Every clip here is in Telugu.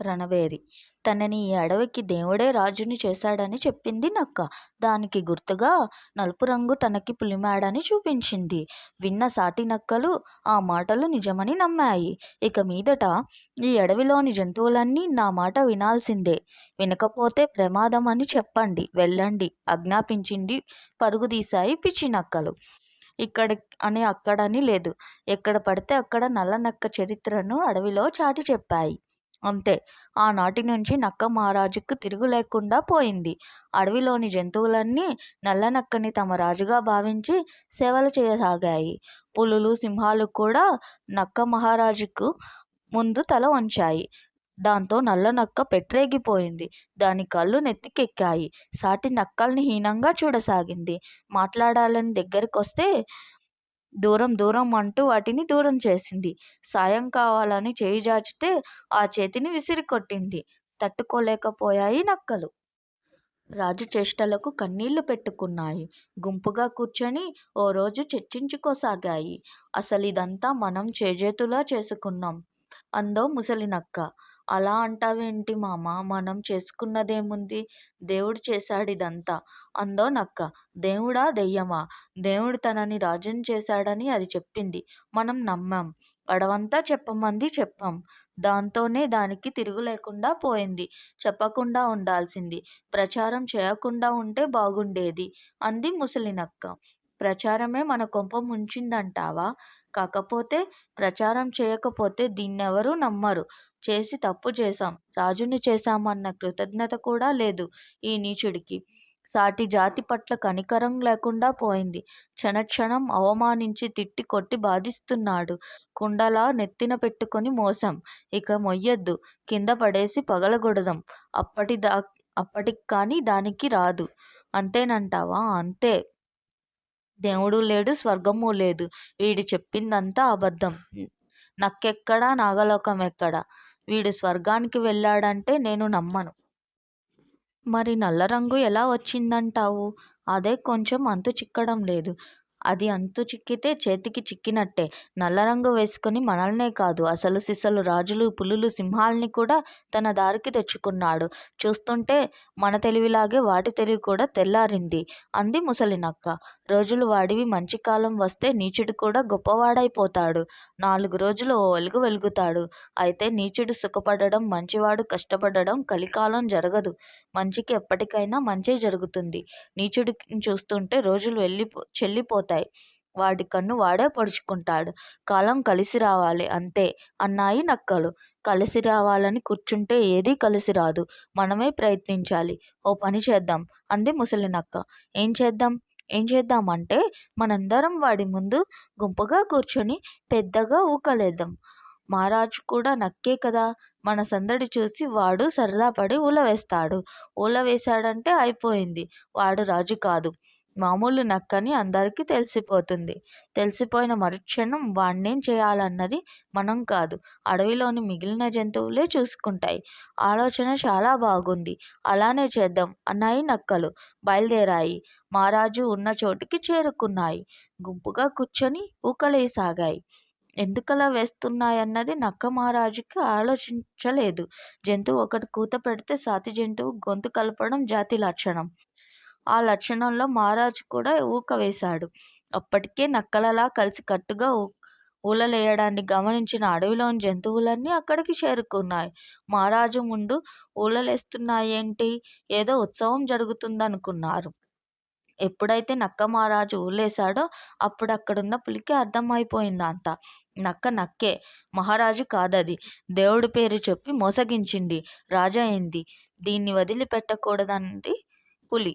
రణవేరి. తనని ఈ అడవికి దేవుడే రాజుని చేశాడని చెప్పింది నక్క. దానికి గుర్తుగా నలుపు రంగు తనకి పులిమాడని చూపించింది. విన్న సాటి నక్కలు ఆ మాటలు నిజమని నమ్మాయి. ఇక మీదట ఈ అడవిలోని జంతువులన్నీ నా మాట వినాల్సిందే. వినకపోతే ప్రమాదం అని చెప్పండి, వెళ్ళండి ఆజ్ఞాపించింది. పరుగుదీశాయి పిచ్చి నక్కలు. ఇక్కడ అని అక్కడని లేదు. ఎక్కడ పడితే అక్కడ నల్ల నక్క చరిత్రను అడవిలో చాటి చెప్పాయి. అంతే. ఆనాటి నుంచి నక్క మహారాజుకు తిరుగు లేకుండా పోయింది. అడవిలోని జంతువులన్నీ నల్లనక్కని తమ రాజుగా భావించి సేవలు చేయసాగాయి. పులులు, సింహాలు కూడా నక్క మహారాజుకు ముందు తల వంచాయి. దాంతో నల్లనక్క పెట్టరేగిపోయింది. దాని కళ్ళు నెత్తికెక్కాయి. సాటి నక్కల్ని హీనంగా చూడసాగింది. మాట్లాడాలని దగ్గరకొస్తే దూరం దూరం అంటూ వాటిని దూరం చేసింది. సాయం కావాలని చేయి చాచితే ఆ చేతిని విసిరికొట్టింది. తట్టుకోలేకపోయాయి నక్కలు. రాజు చేష్టలకు కన్నీళ్లు పెట్టుకున్నాయి. గుంపుగా కూర్చొని ఓ రోజు చర్చించుకోసాగాయి. అసలిదంతా మనం చేజేతులా చేసుకున్నాం అందో ముసలినక్క. అలా అంటావేంటి మామా, మనం చేసుకున్నదేముంది? దేవుడు చేశాడిదంతా అందో నక్క. దేవుడా, దెయ్యమా? దేవుడు తనని రాజుని చేశాడని అది చెప్పింది. మనం నమ్మాం. అడవంతా చెప్పమంది, చెప్పాం. దాంతోనే దానికి తిరుగు లేకుండా పోయింది. చెప్పకుండా ఉండాల్సింది. ప్రచారం చేయకుండా ఉంటే బాగుండేది అంది ముసలినక్క. ప్రచారమే మన కొంప ముంచిందంటావా? కాకపోతే ప్రచారం చేయకపోతే దీన్నెవరూ నమ్మరు. చేసి తప్పు చేశాం, రాజుని చేశామన్న కృతజ్ఞత కూడా లేదు ఈ నీచుడికి. సాటి జాతి పట్ల కనికరం లేకుండా పోయింది. క్షణక్షణం అవమానించి తిట్టి కొట్టి బాధిస్తున్నాడు. కుండలా నెత్తిన పెట్టుకొని మోసాం. ఇక మొయ్యొద్దు, కింద పడేసి పగలగొడదాం. అప్పటికి కానీ దానికి రాదు. అంతేనంటావా? అంతే. దేవుడు లేడు, స్వర్గమూ లేదు. వీడు చెప్పిందంతా అబద్ధం. నక్కెక్కడా, నాగలోకం ఎక్కడా? వీడు స్వర్గానికి వెళ్ళాడంటే నేను నమ్మను. మరి నల్ల రంగు ఎలా వచ్చిందంటావు? అదే కొంచెం అంతు చిక్కడం లేదు. అది అంతు చిక్కితే చేతికి చిక్కినట్టే. నల్ల రంగు వేసుకుని మనల్నే కాదు, అసలు సిసలు రాజులు, పులులు, సింహాల్ని కూడా తన దారికి తెచ్చుకున్నాడు. చూస్తుంటే మన తెలివిలాగే వాటి తెలివి కూడా తెల్లారింది అంది ముసలినక్క. రోజులు వాడివి. మంచి కాలం వస్తే నీచుడు కూడా గొప్పవాడైపోతాడు. 4 రోజులు ఓ వెలుగు వెలుగుతాడు. అయితే నీచుడు సుఖపడడం, మంచివాడు కష్టపడడం కలికాలం జరగదు. మంచికి ఎప్పటికైనా మంచే జరుగుతుంది. నీచుడిని చూస్తుంటే రోజులు చెల్లిపోతాయి. వాడి కన్ను వాడే పొడుచుకుంటాడు. కాలం కలిసి రావాలి అంతే అన్నాయి నక్కలు. కలిసి రావాలని కూర్చుంటే ఏదీ కలిసి రాదు. మనమే ప్రయత్నించాలి. ఓ పని చేద్దాం అంది ముసలినక్క. ఏం చేద్దాం? ఏం చేద్దామంటే మనందరం వాడి ముందు గుంపుగా కూర్చొని పెద్దగా ఊకలేద్దాం. మహారాజు కూడా నక్కే కదా. మన సందడి చూసి వాడు సరదాపడి ఊల వేస్తాడు. ఊల వేశాడంటే అయిపోయింది. వాడు రాజు కాదు, మామూలు నక్కని అందరికీ తెలిసిపోతుంది. తెలిసిపోయిన మరుక్షణం వాణ్ణేం చేయాలన్నది మనం కాదు, అడవిలోని మిగిలిన జంతువులే చూసుకుంటాయి. ఆలోచన చాలా బాగుంది. అలానే చేద్దాం అన్నాయి నక్కలు. బయలుదేరాయి. మహారాజు ఉన్న చోటుకి చేరుకున్నాయి. గుంపుగా కూర్చొని ఊకలేసాగాయి. ఎందుకలా వేస్తున్నాయన్నది నక్క మహారాజుకి ఆలోచించలేదు. జంతువు ఒకటి కూత పెడితే సాటి జంతువు గొంతు కలపడం జాతి లక్షణం. ఆ లక్షణంలో మహారాజు కూడా ఊక వేశాడు. అప్పటికే నక్కలలా కలిసికట్టుగా ఊలలేయడాన్ని గమనించిన అడవిలోని జంతువులన్నీ అక్కడికి చేరుకున్నాయి. మహారాజు ముందు ఊలలేస్తున్నాయేంటి, ఏదో ఉత్సవం జరుగుతుందనుకున్నారు. ఎప్పుడైతే నక్క మహారాజు ఊలేశాడో అప్పుడక్కడున్న పులికి అర్థమైపోయిందంతా. నక్క నక్కే, మహారాజు కాదది. దేవుడి పేరు చెప్పి మోసగించింది, రాజయింది. దీన్ని వదిలిపెట్టకూడదంది పులి.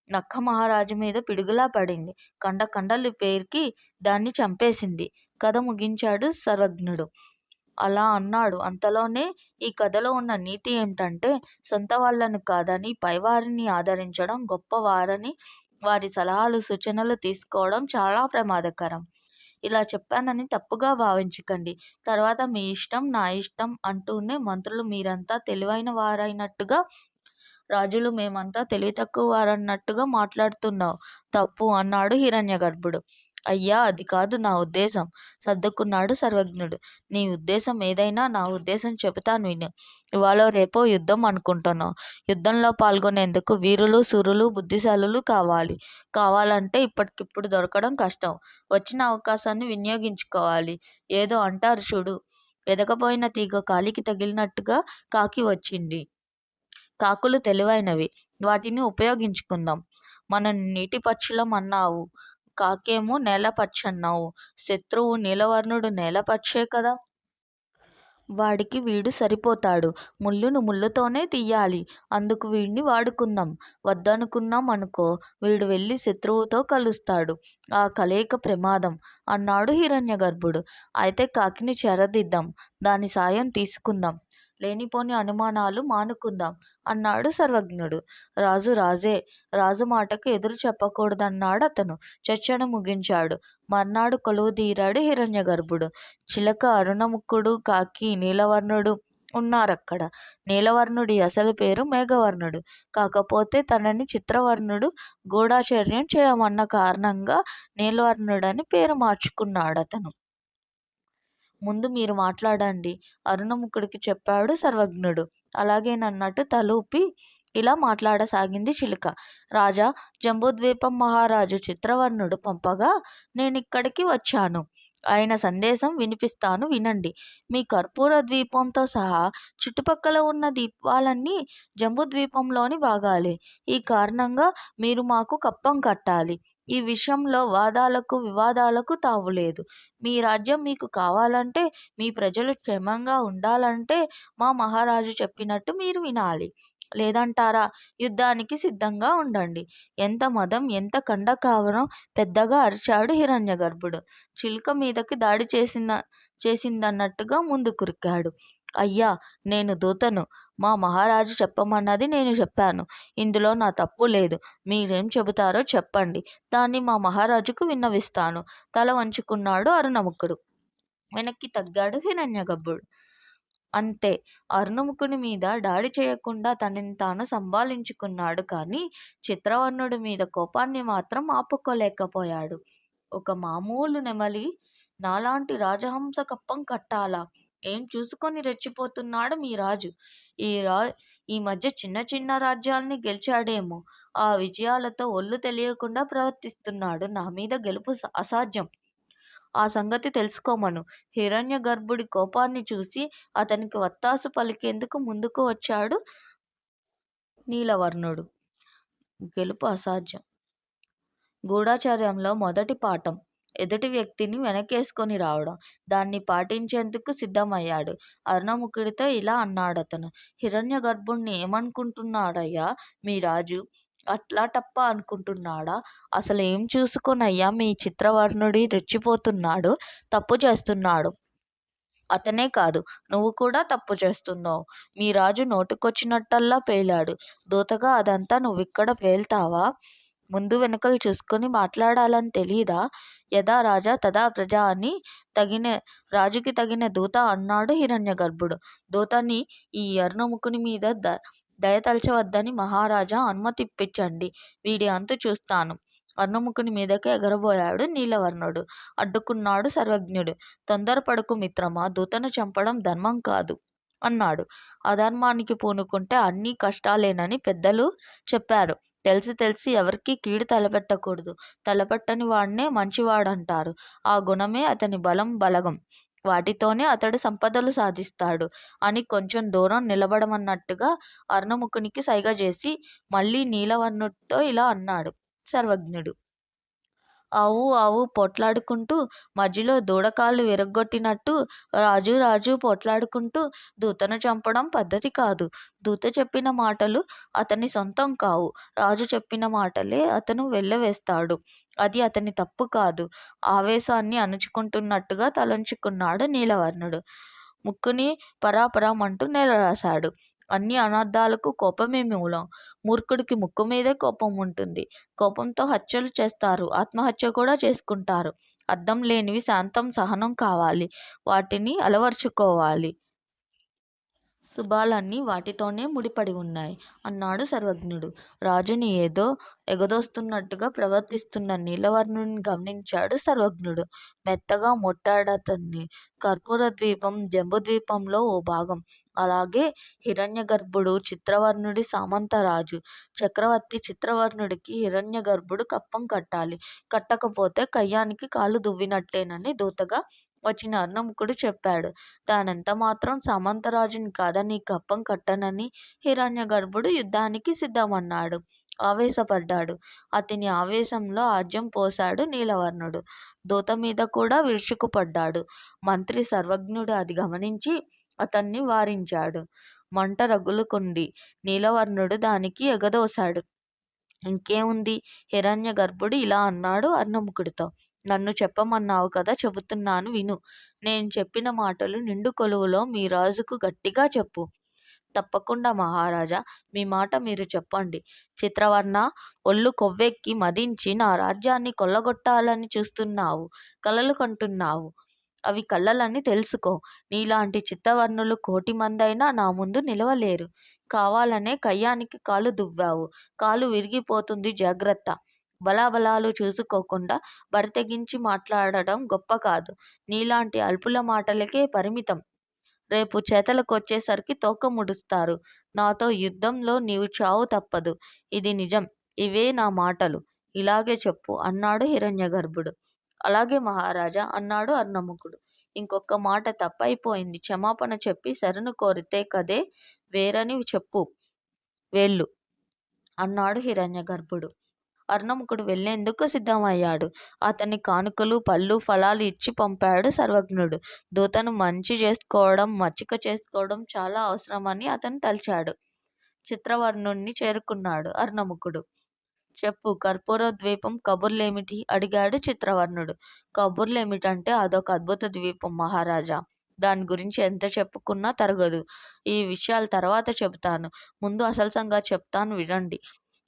నక్క మహారాజు మీద పిడుగులా పడింది. కండలు పేర్కి దాన్ని చంపేసింది. కథ ముగించాడు సర్వజ్ఞుడు. అలా అన్నాడు. అంతలోనే ఈ కథలో ఉన్న నీతి ఏమిటంటే, సొంత వాళ్ళను కాదని పైవారిని ఆదరించడం, గొప్పవారని వారి సలహాలు సూచనలు తీసుకోవడం చాలా ప్రమాదకరం. ఇలా చెప్పానని తప్పుగా భావించకండి. తర్వాత మీ ఇష్టం, నా ఇష్టం అంటూనే మంత్రులు మీరంతా తెలివైన వారైనట్టుగా, రాజులు మేమంతా తెలివి తక్కువ వారన్నట్టుగా మాట్లాడుతున్నావు. తప్పు అన్నాడు హిరణ్యగర్భుడు. అయ్యా అది కాదు నా ఉద్దేశం సర్దుకున్నాడు సర్వజ్ఞుడు. నీ ఉద్దేశం ఏదైనా నా ఉద్దేశం చెబుతాను విను. ఇవాళో రేపో యుద్ధం అనుకుంటున్నావు. యుద్ధంలో పాల్గొనేందుకు వీరులు శూరులు బుద్ధిశాలులు కావాలి. కావాలంటే ఇప్పటికిప్పుడు దొరకడం కష్టం. వచ్చిన అవకాశాన్ని వినియోగించుకోవాలి. ఏదో అంటారు చూడు, వెదకపోయిన తీగ కాలికి తగిలినట్టుగా కాకి వచ్చింది. కాకులు తెలివైనవి. వాటిని ఉపయోగించుకుందాం. మనం నీటి పక్షులం అన్నావు. కాకేమో నేలపక్షన్నావు. శత్రువు నీలవర్ణుడు నేలపక్షే కదా. వాడికి వీడు సరిపోతాడు. ముల్లును ముల్లుతోనే తీయాలి. అందుకు వీడిని వాడుకుందాం. వద్దనుకున్నాం అనుకో, వీడు వెళ్ళి శత్రువుతో కలుస్తాడు. ఆ కలయిక ప్రమాదం అన్నాడు హిరణ్యగర్భుడు. అయితే కాకిని చెరదిద్దాం. దాని సాయం తీసుకుందాం. లేనిపోని అనుమానాలు మానుకుందాం అన్నాడు సర్వజ్ఞుడు. రాజు రాజే. రాజు మాటకు ఎదురు చెప్పకూడదన్నాడు అతను. చర్చను ముగించాడు. మర్నాడు కొలువుదీరాడు హిరణ్యగర్భుడు. చిలక అరుణముఖుడు కాకి నీలవర్ణుడు ఉన్నారక్కడ. నీలవర్ణుడి అసలు పేరు మేఘవర్ణుడు. కాకపోతే తనని చిత్రవర్ణుడు గూఢాచర్యం చేయమన్న కారణంగా నీలవర్ణుడని పేరు మార్చుకున్నాడతను. ముందు మీరు మాట్లాడండి అరుణముఖుడికి చెప్పాడు సర్వజ్ఞుడు. అలాగేనన్నట్టు తలూపి ఇలా మాట్లాడసాగింది చిలుక. రాజా, జంబూద్వీపం మహారాజు చిత్రవర్ణుడు పంపగా నేనిక్కడికి వచ్చాను. ఆయన సందేశం వినిపిస్తాను వినండి. మీ కర్పూర ద్వీపంతో సహా చుట్టుపక్కల ఉన్న ద్వీపాలన్నీ జంబూద్వీపంలోని భాగాలే. ఈ కారణంగా మీరు మాకు కప్పం కట్టాలి. ఈ విషయంలో వాదాలకు వివాదాలకు తావులేదు. మీ రాజ్యం మీకు కావాలంటే, మీ ప్రజలు క్షేమంగా ఉండాలంటే మా మహారాజు చెప్పినట్టు మీరు వినాలి. లేదంటారా? యుద్ధానికి సిద్ధంగా ఉండండి. ఎంత మదం, ఎంత కండకావరం! పెద్దగా అరిచాడు హిరణ్యగర్భుడు. చిలుక మీదకి దాడి చేసిందన్నట్టుగా ముందుకురికాడు. అయ్యా, నేను దూతను. మా మహారాజు చెప్పమన్నది నేను చెప్పాను. ఇందులో నా తప్పు లేదు. మీరేం చెబుతారో చెప్పండి. దాన్ని మా మహారాజుకు విన్నవిస్తాను. తల వంచుకున్నాడు అరుణముఖుడు. వెనక్కి తగ్గాడు హిరణ్యగర్భుడు. అంతే. అరుణముఖుని మీద దాడి చేయకుండా తనని తాను సంభాళించుకున్నాడు కానీ చిత్రవర్ణుడి మీద కోపాన్ని మాత్రం ఆపుకోలేకపోయాడు. ఒక మామూలు నెమలి నాలాంటి రాజహంస కప్పం కట్టాలా? ఏం చూసుకొని రెచ్చిపోతున్నాడు మీ రాజు? ఈ మధ్య చిన్న చిన్న రాజ్యాల్ని గెలిచాడేమో. ఆ విజయాలతో ఒళ్ళు తెలియకుండా ప్రవర్తిస్తున్నాడు. నా మీద గెలుపు అసాధ్యం. ఆ సంగతి తెలుసుకోమను. హిరణ్యగర్భుడి కోపాన్ని చూసి అతనికి వత్తాసు పలికేందుకు ముందుకు వచ్చాడు నీలవర్ణుడు. గెలుపు అసాధ్యం. గూఢాచార్యంలో మొదటి పాఠం ఎదుటి వ్యక్తిని వెనకేసుకొని రావడం. దాన్ని పాటించేందుకు సిద్ధమయ్యాడు. అరుణముఖుడితో ఇలా అన్నాడతను. హిరణ్యగర్భుణ్ణి ఏమనుకుంటున్నాడయ్యా మీ రాజు? అట్లా టప్ప అనుకుంటున్నాడా? అసలు ఏం చూసుకొనయ్యా మీ చిత్రవర్ణుడి రెచ్చిపోతున్నాడు, తప్పు చేస్తున్నాడు. అతనే కాదు, నువ్వు కూడా తప్పు చేస్తున్నావు. మీ రాజు నోటికొచ్చినట్టల్లా పేలాడు. దూతగా అదంతా నువ్విక్కడ పేల్తావా? ముందు వెనుకలు చూసుకొని మాట్లాడాలని తెలీదా? యథా రాజా తథా ప్రజ అని రాజుకి తగిన దూత అన్నాడు హిరణ్యగర్భుడు. దూతని ఈ అరుణముఖుని మీద దయతలచవద్దని మహారాజా అనుమతిప్పించండి. వీడి అంతు చూస్తాను. అరుణముఖుని మీదకి ఎగరబోయాడు నీలవర్ణుడు. అడ్డుకున్నాడు సర్వజ్ఞుడు. తొందరపడకు మిత్రమా, దూతను చంపడం ధర్మం కాదు అన్నాడు. అధర్మానికి పూనుకుంటే అన్నీ కష్టాలేనని పెద్దలు చెప్పారు. తెలిసి ఎవరికీ కీడు తలపెట్టకూడదు. తలపెట్టని వాడినే మంచివాడంటారు. ఆ గుణమే అతని బలగం. వాటితోనే అతడు సంపదలు సాధిస్తాడు అని కొంచెం దూరం నిలబడమన్నట్టుగా అరుణముఖునికి సైగ చేసి మళ్ళీ నీలవర్ణుడితో ఇలా అన్నాడు సర్వజ్ఞుడు. ఆవు ఆవు పోట్లాడుకుంటూ మధ్యలో దూడకాళ్ళు విరగ్గొట్టినట్టు రాజు పోట్లాడుకుంటూ దూతను చంపడం పద్ధతి కాదు. దూత చెప్పిన మాటలు అతని సొంతం కావు. రాజు చెప్పిన మాటలే అతను వెళ్ళవేస్తాడు. అది అతని తప్పు కాదు. ఆవేశాన్ని అణుచుకుంటున్నట్టుగా తలంచుకున్నాడు నీలవర్ణుడు. ముక్కుని పరాపరామంటూ నేలరాశాడు. అన్ని అనర్థాలకు కోపమే మూలం. మూర్ఖుడికి ముక్కు మీదే కోపం ఉంటుంది. కోపంతో హత్యలు చేస్తారు. ఆత్మహత్య కూడా చేసుకుంటారు. అర్థం లేనివి శాంతం సహనం కావాలి. వాటిని అలవర్చుకోవాలి. శుభాలన్నీ వాటితోనే ముడిపడి ఉన్నాయి అన్నాడు సర్వజ్ఞుడు. రాజుని ఏదో ఎగదోస్తున్నట్టుగా ప్రవర్తిస్తున్న నీలవర్ణుని గమనించాడు సర్వజ్ఞుడు. మెత్తగా మొట్టాడతన్ని. కర్పూర ద్వీపం జంబుద్వీపంలో ఓ భాగం. అలాగే హిరణ్యగర్భుడు చిత్రవర్ణుడి సామంతరాజు. చక్రవర్తి చిత్రవర్ణుడికి హిరణ్యగర్భుడు కప్పం కట్టాలి. కట్టకపోతే కయ్యానికి కాలు దువ్వినట్టేనని దూతగా వచ్చిన అర్ణముఖుడు చెప్పాడు. తానెంత మాత్రం సామంతరాజుని కాదని కప్పం కట్టనని హిరణ్యగర్భుడు యుద్ధానికి సిద్ధమన్నాడు. ఆవేశపడ్డాడు. అతని ఆవేశంలో ఆజ్యం పోశాడు నీలవర్ణుడు. దూత మీద కూడా విరుచుకుపడ్డాడు. మంత్రి సర్వజ్ఞుడు అది గమనించి అతన్ని వారించాడు. మంట రగులుకుంది. నీలవర్ణుడు దానికి ఎగదోశాడు. ఇంకేముంది? హిరణ్యగర్భుడు ఇలా అన్నాడు అర్ణముఖుడితో. నన్ను చెప్పమన్నావు కదా, చెబుతున్నాను విను. నేను చెప్పిన మాటలు నిండు కొలువులో మీ రాజుకు గట్టిగా చెప్పు. తప్పకుండా మహారాజా, మీ మాట మీరు చెప్పండి. చిత్రవర్ణ, ఒళ్ళు కొవ్వెక్కి మదించి నా రాజ్యాన్ని కొల్లగొట్టాలని చూస్తున్నావు. కలలు కంటున్నావు. అవి కళ్ళలని తెలుసుకో. నీలాంటి చిత్తవర్ణులు 1,000,000 మందైనా నా ముందు నిలవలేరు. కావాలనే కయ్యానికి కాలు దువ్వావు. కాలు విరిగిపోతుంది, జాగ్రత్త. బలాబలాలు చూసుకోకుండా బరితెగించి మాట్లాడడం గొప్ప కాదు. నీలాంటి అల్పుల మాటలకే పరిమితం. రేపు చేతలకొచ్చేసరికి తోక ముడుస్తారు. నాతో యుద్ధంలో నీవు చావు తప్పదు. ఇది నిజం. ఇవే నా మాటలు. ఇలాగే చెప్పు అన్నాడు హిరణ్యగర్భుడు. అలాగే మహారాజా అన్నాడు అర్ణముఖుడు. ఇంకొక్క మాట తప్పైపోయింది. క్షమాపణ చెప్పి శరణు కోరితే కదే వేరని చెప్పు. వెళ్ళు అన్నాడు హిరణ్యగర్భుడు. అర్ణముఖుడు వెళ్లేందుకు సిద్ధమయ్యాడు. అతని కానుకలు, పళ్ళు, ఫలాలు ఇచ్చి పంపాడు సర్వజ్ఞుడు. దూతను మంచి చేసుకోవడం, మచ్చిక చేసుకోవడం చాలా అవసరమని అతను తలిచాడు. చిత్రవర్ణుణ్ణి చేరుకున్నాడు అర్ణముఖుడు. చెప్పు, కర్పూర ద్వీపం కబుర్లేమిటి? అడిగాడు చిత్రవర్ణుడు. కబుర్లేమిటంటే అదొక అద్భుత ద్వీపం మహారాజా. దాని గురించి ఎంత చెప్పుకున్నా తరగదు. ఈ విషయాలు తర్వాత చెబుతాను. ముందు అసలు సంగతి చెప్తాను వినండి.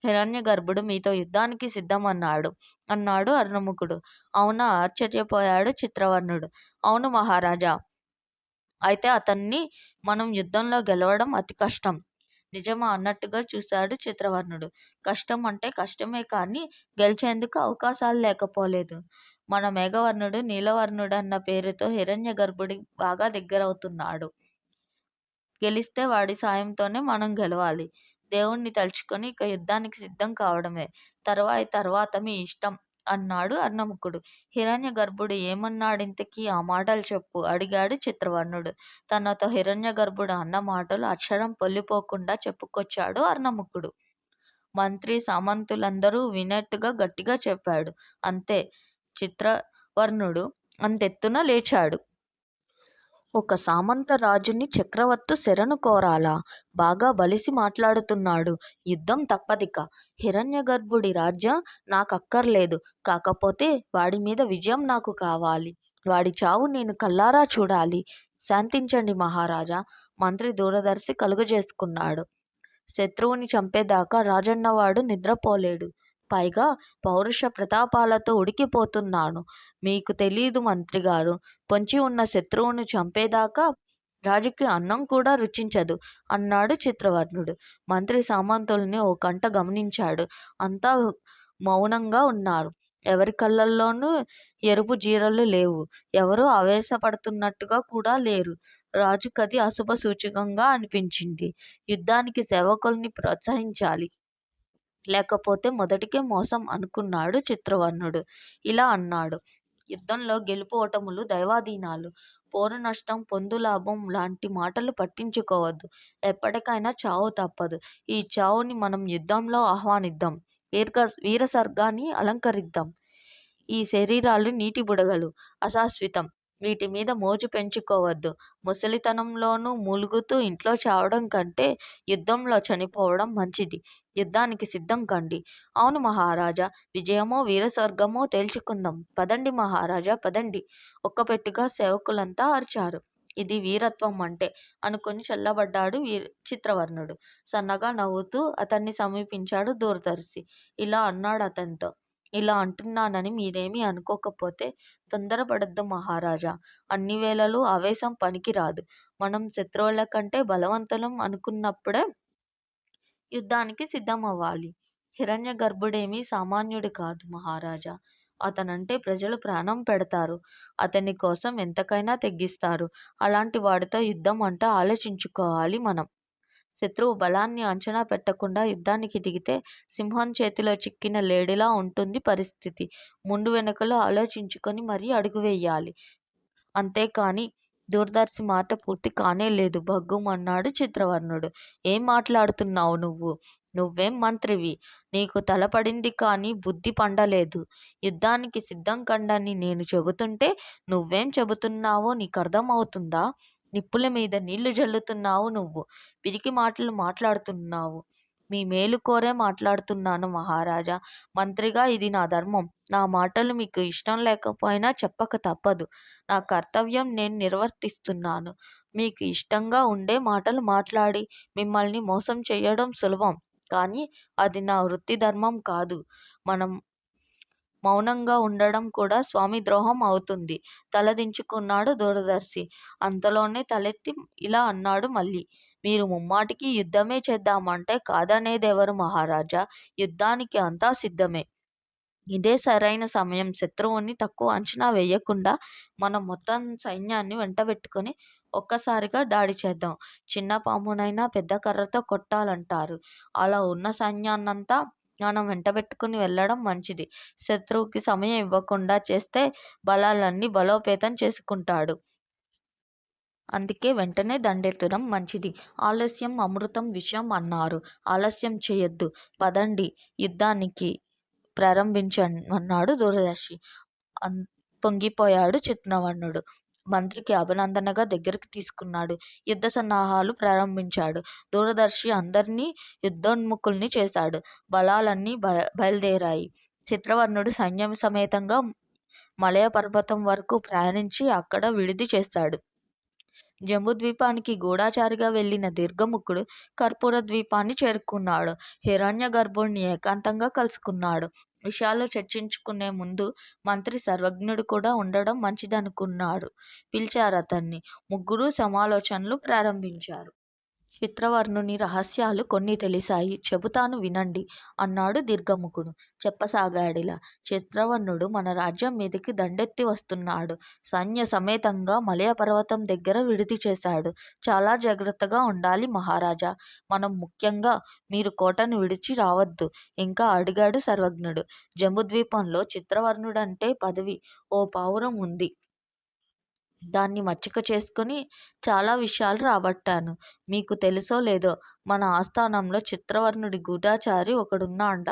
హిరణ్యగర్భుడు మీతో యుద్ధానికి సిద్ధమన్నాడు అన్నాడు అర్ణముఖుడు. అవునా? ఆశ్చర్యపోయాడు చిత్రవర్ణుడు. అవును మహారాజా. అయితే అతన్ని మనం యుద్ధంలో గెలవడం అతి కష్టం. నిజమా అన్నట్టుగా చూశాడు చిత్రవర్ణుడు. కష్టం అంటే కష్టమే కానీ గెలిచేందుకు అవకాశాలు లేకపోలేదు. మన మేఘవర్ణుడు నీలవర్ణుడన్న పేరుతో హిరణ్యగర్భుడి బాగా దగ్గరవుతున్నాడు. గెలిస్తే వాడి సాయంతోనే మనం గెలవాలి. దేవుణ్ణి తలుచుకొని ఇక యుద్ధానికి సిద్ధం కావడమే. తర్వాత మీ ఇష్టం అన్నాడు అర్ణముఖుడు. హిరణ్యగర్భుడు ఏమన్నాడింతకీ? ఆ మాటలు చెప్పు అడిగాడు చిత్రవర్ణుడు. తనతో హిరణ్యగర్భుడు అన్న మాటలు అక్షరం పొల్లిపోకుండా చెప్పుకొచ్చాడు అర్ణముఖుడు. మంత్రి సామంతులందరూ వినేట్టుగా గట్టిగా చెప్పాడు. అంతే. చిత్రవర్ణుడు అంతెత్తున లేచాడు. ఒక సామంత రాజుని చక్రవర్తి శరణు కోరాలా? బాగా బలిసి మాట్లాడుతున్నాడు. యుద్ధం తప్పదిక. హిరణ్యగర్భుడి రాజ్యం నాకక్కర్లేదు. కాకపోతే వాడి మీద విజయం నాకు కావాలి. వాడి చావు నేను కల్లారా చూడాలి. శాంతించండి మహారాజా. మంత్రి దూరదర్శి కలుగజేసుకున్నాడు. శత్రువుని చంపేదాకా రాజన్నవాడు నిద్రపోలేడు. పైగా పౌరుష ప్రతాపాలతో ఉడికిపోతున్నాను. మీకు తెలీదు మంత్రిగారు. పొంచి ఉన్న శత్రువును చంపేదాకా రాజుకి అన్నం కూడా రుచించదు అన్నాడు చిత్రవర్ణుడు. మంత్రి సామంతుల్ని ఓ కంట గమనించాడు. అంతా మౌనంగా ఉన్నారు. ఎవరి కళ్ళల్లోనూ ఎరుపు జీరలు లేవు. ఎవరూ ఆవేశపడుతున్నట్టుగా కూడా లేరు. రాజుకది అశుభ సూచకంగా అనిపించింది. యుద్ధానికి సేవకుల్ని ప్రోత్సహించాలి. లేకపోతే మొదటికే మోసం అనుకున్నాడు చిత్రవర్ణుడు. ఇలా అన్నాడు. యుద్ధంలో గెలుపు ఓటములు దైవాధీనాలు. పోరు నష్టం, పొందు లాభం లాంటి మాటలు పట్టించుకోవద్దు. ఎప్పటికైనా చావు తప్పదు. ఈ చావుని మనం యుద్ధంలో ఆహ్వానిద్దాం. వీరసర్గాన్ని అలంకరిద్దాం. ఈ శరీరాలు నీటి బుడగలు, అశాశ్వతం. వీటి మీద మోజు పెంచుకోవద్దు. ముసలితనంలోనూ మూలుగుతూ ఇంట్లో చావడం కంటే యుద్ధంలో చనిపోవడం మంచిది. యుద్ధానికి సిద్ధం కండి. అవును మహారాజా. విజయమో వీరస్వర్గమో తేల్చుకుందాం. పదండి మహారాజా, పదండి. ఒక్కపెట్టుగా సేవకులంతా అరిచారు. ఇది వీరత్వం అంటే అనుకుని చల్లబడ్డాడు చిత్రవర్ణుడు. సన్నగా నవ్వుతూ అతన్ని సమీపించాడు దూరదర్శి. ఇలా అన్నాడు అతనితో. ఇలా అంటున్నానని మీరేమీ అనుకోకపోతే తొందరపడొద్దు మహారాజా. అన్ని వేళలూ ఆవేశం పనికిరాదు. మనం శత్రువుల కంటే బలవంతులం అనుకున్నప్పుడే యుద్ధానికి సిద్ధమవ్వాలి. హిరణ్యగర్భుడేమీ సామాన్యుడు కాదు మహారాజా. అతనంటే ప్రజలు ప్రాణం పెడతారు. అతని కోసం ఎంతకైనా తెగిస్తారు. అలాంటి వాడితో యుద్ధం అంటే ఆలోచించుకోవాలి మనం. శత్రువు బలాన్ని అంచనా పెట్టకుండా యుద్ధానికి దిగితే సింహం చేతిలో చిక్కిన లేడిలా ఉంటుంది పరిస్థితి. ముందు వెనుకలు ఆలోచించుకొని మరీ అడుగు వెయ్యాలి. అంతేకాని దూరదర్శి మాట పూర్తి కానేలేదు భగ్గుమన్నాడు చిత్రవర్ణుడు. ఏం మాట్లాడుతున్నావు నువ్వు? నువ్వేం మంత్రివి? నీకు తలపడింది కానీ బుద్ధి పండలేదు. యుద్ధానికి సిద్ధం కండని నేను చెబుతుంటే నువ్వేం చెబుతున్నావో నీకర్థమవుతుందా? నిప్పుల మీద నీళ్లు జల్లుతున్నావు నువ్వు. పిరికి మాటలు మాట్లాడుతున్నావు. మీ మేలు కోరే మాట్లాడుతున్నాను మహారాజా. మంత్రిగా ఇది నా ధర్మం. నా మాటలు మీకు ఇష్టం లేకపోయినా చెప్పక తప్పదు. నా కర్తవ్యం నేను నిర్వర్తిస్తున్నాను. మీకు ఇష్టంగా ఉండే మాటలు మాట్లాడి మిమ్మల్ని మోసం చెయ్యడం సులభం. కానీ అది నా వృత్తి ధర్మం కాదు. మనం మౌనంగా ఉండడం కూడా స్వామి ద్రోహం అవుతుంది. తలదించుకున్నాడు దూరదర్శి. అంతలోనే తలెత్తి ఇలా అన్నాడు మళ్ళీ. మీరు ముమ్మాటికి యుద్ధమే చేద్దామంటే కాదనేదెవరు మహారాజా? యుద్ధానికి అంతా సిద్ధమే. ఇదే సరైన సమయం. శత్రువుని తక్కువ అంచనా వేయకుండా మనం మొత్తం సైన్యాన్ని వెంటబెట్టుకొని ఒక్కసారిగా దాడి చేద్దాం. చిన్న పామునైనా పెద్ద కర్రతో కొట్టాలంటారు. అలా ఉన్న సైన్యాన్నంతా మనం వెంటబెట్టుకుని వెళ్ళడం మంచిది. శత్రువుకి సమయం ఇవ్వకుండా చేస్తే బలాలన్నీ బలోపేతం చేసుకుంటాడు. అందుకే వెంటనే దండెత్తడం మంచిది. ఆలస్యం అమృతం విషం అన్నారు. ఆలస్యం చేయొద్దు. పదండి యుద్ధానికి ప్రారంభించమన్నాడు దూరదర్శి. పొంగిపోయాడు చిత్రవర్ణుడు. మంత్రికి అభినందనగా దగ్గరికి తీసుకున్నాడు. యుద్ధ సన్నాహాలు ప్రారంభించాడు. దూరదర్శి అందర్నీ యుద్ధోన్ముఖుల్ని చేశాడు. బలాలన్నీ బయలుదేరాయి. చిత్రవర్ణుడు సైన్యం సమేతంగా మలయ పర్వతం వరకు ప్రయాణించి అక్కడ విడిది చేశాడు. జంబుద్వీపానికి గూఢచారిగా వెళ్లిన దీర్ఘముఖుడు కర్పూర ద్వీపాన్ని చేరుకున్నాడు. హిరణ్యగర్భుడిని ఏకాంతంగా కలుసుకున్నాడు. విషయాలు చర్చించుకునే ముందు మంత్రి సర్వజ్ఞుడు కూడా ఉండడం మంచిదనుకున్నాడు. పిలిచారతన్ని. ముగ్గురూ సమాలోచనలు ప్రారంభించారు. చిత్రవర్ణుని రహస్యాలు కొన్ని తెలిసాయి. చెబుతాను వినండి అన్నాడు దీర్ఘముఖుడు చెప్పసాగాడిలా. చిత్రవర్ణుడు మన రాజ్యం మీదకి దండెత్తి వస్తున్నాడు. సైన్య సమేతంగా మలయ పర్వతం దగ్గర విడిది చేశాడు. చాలా జాగ్రత్తగా ఉండాలి మహారాజా. మనం ముఖ్యంగా మీరు కోటను విడిచి రావద్దు ఇంకా అడిగాడు సర్వజ్ఞుడు. జంబుద్వీపంలో చిత్రవర్ణుడంటే పదవి ఓ పావురం ఉంది. దాన్ని మచ్చిక చేసుకుని చాలా విషయాలు రాబట్టాను. మీకు తెలుసో లేదో మన ఆస్థానంలో చిత్రవర్ణుడి గూఢచారి ఒకడున్నాడంట.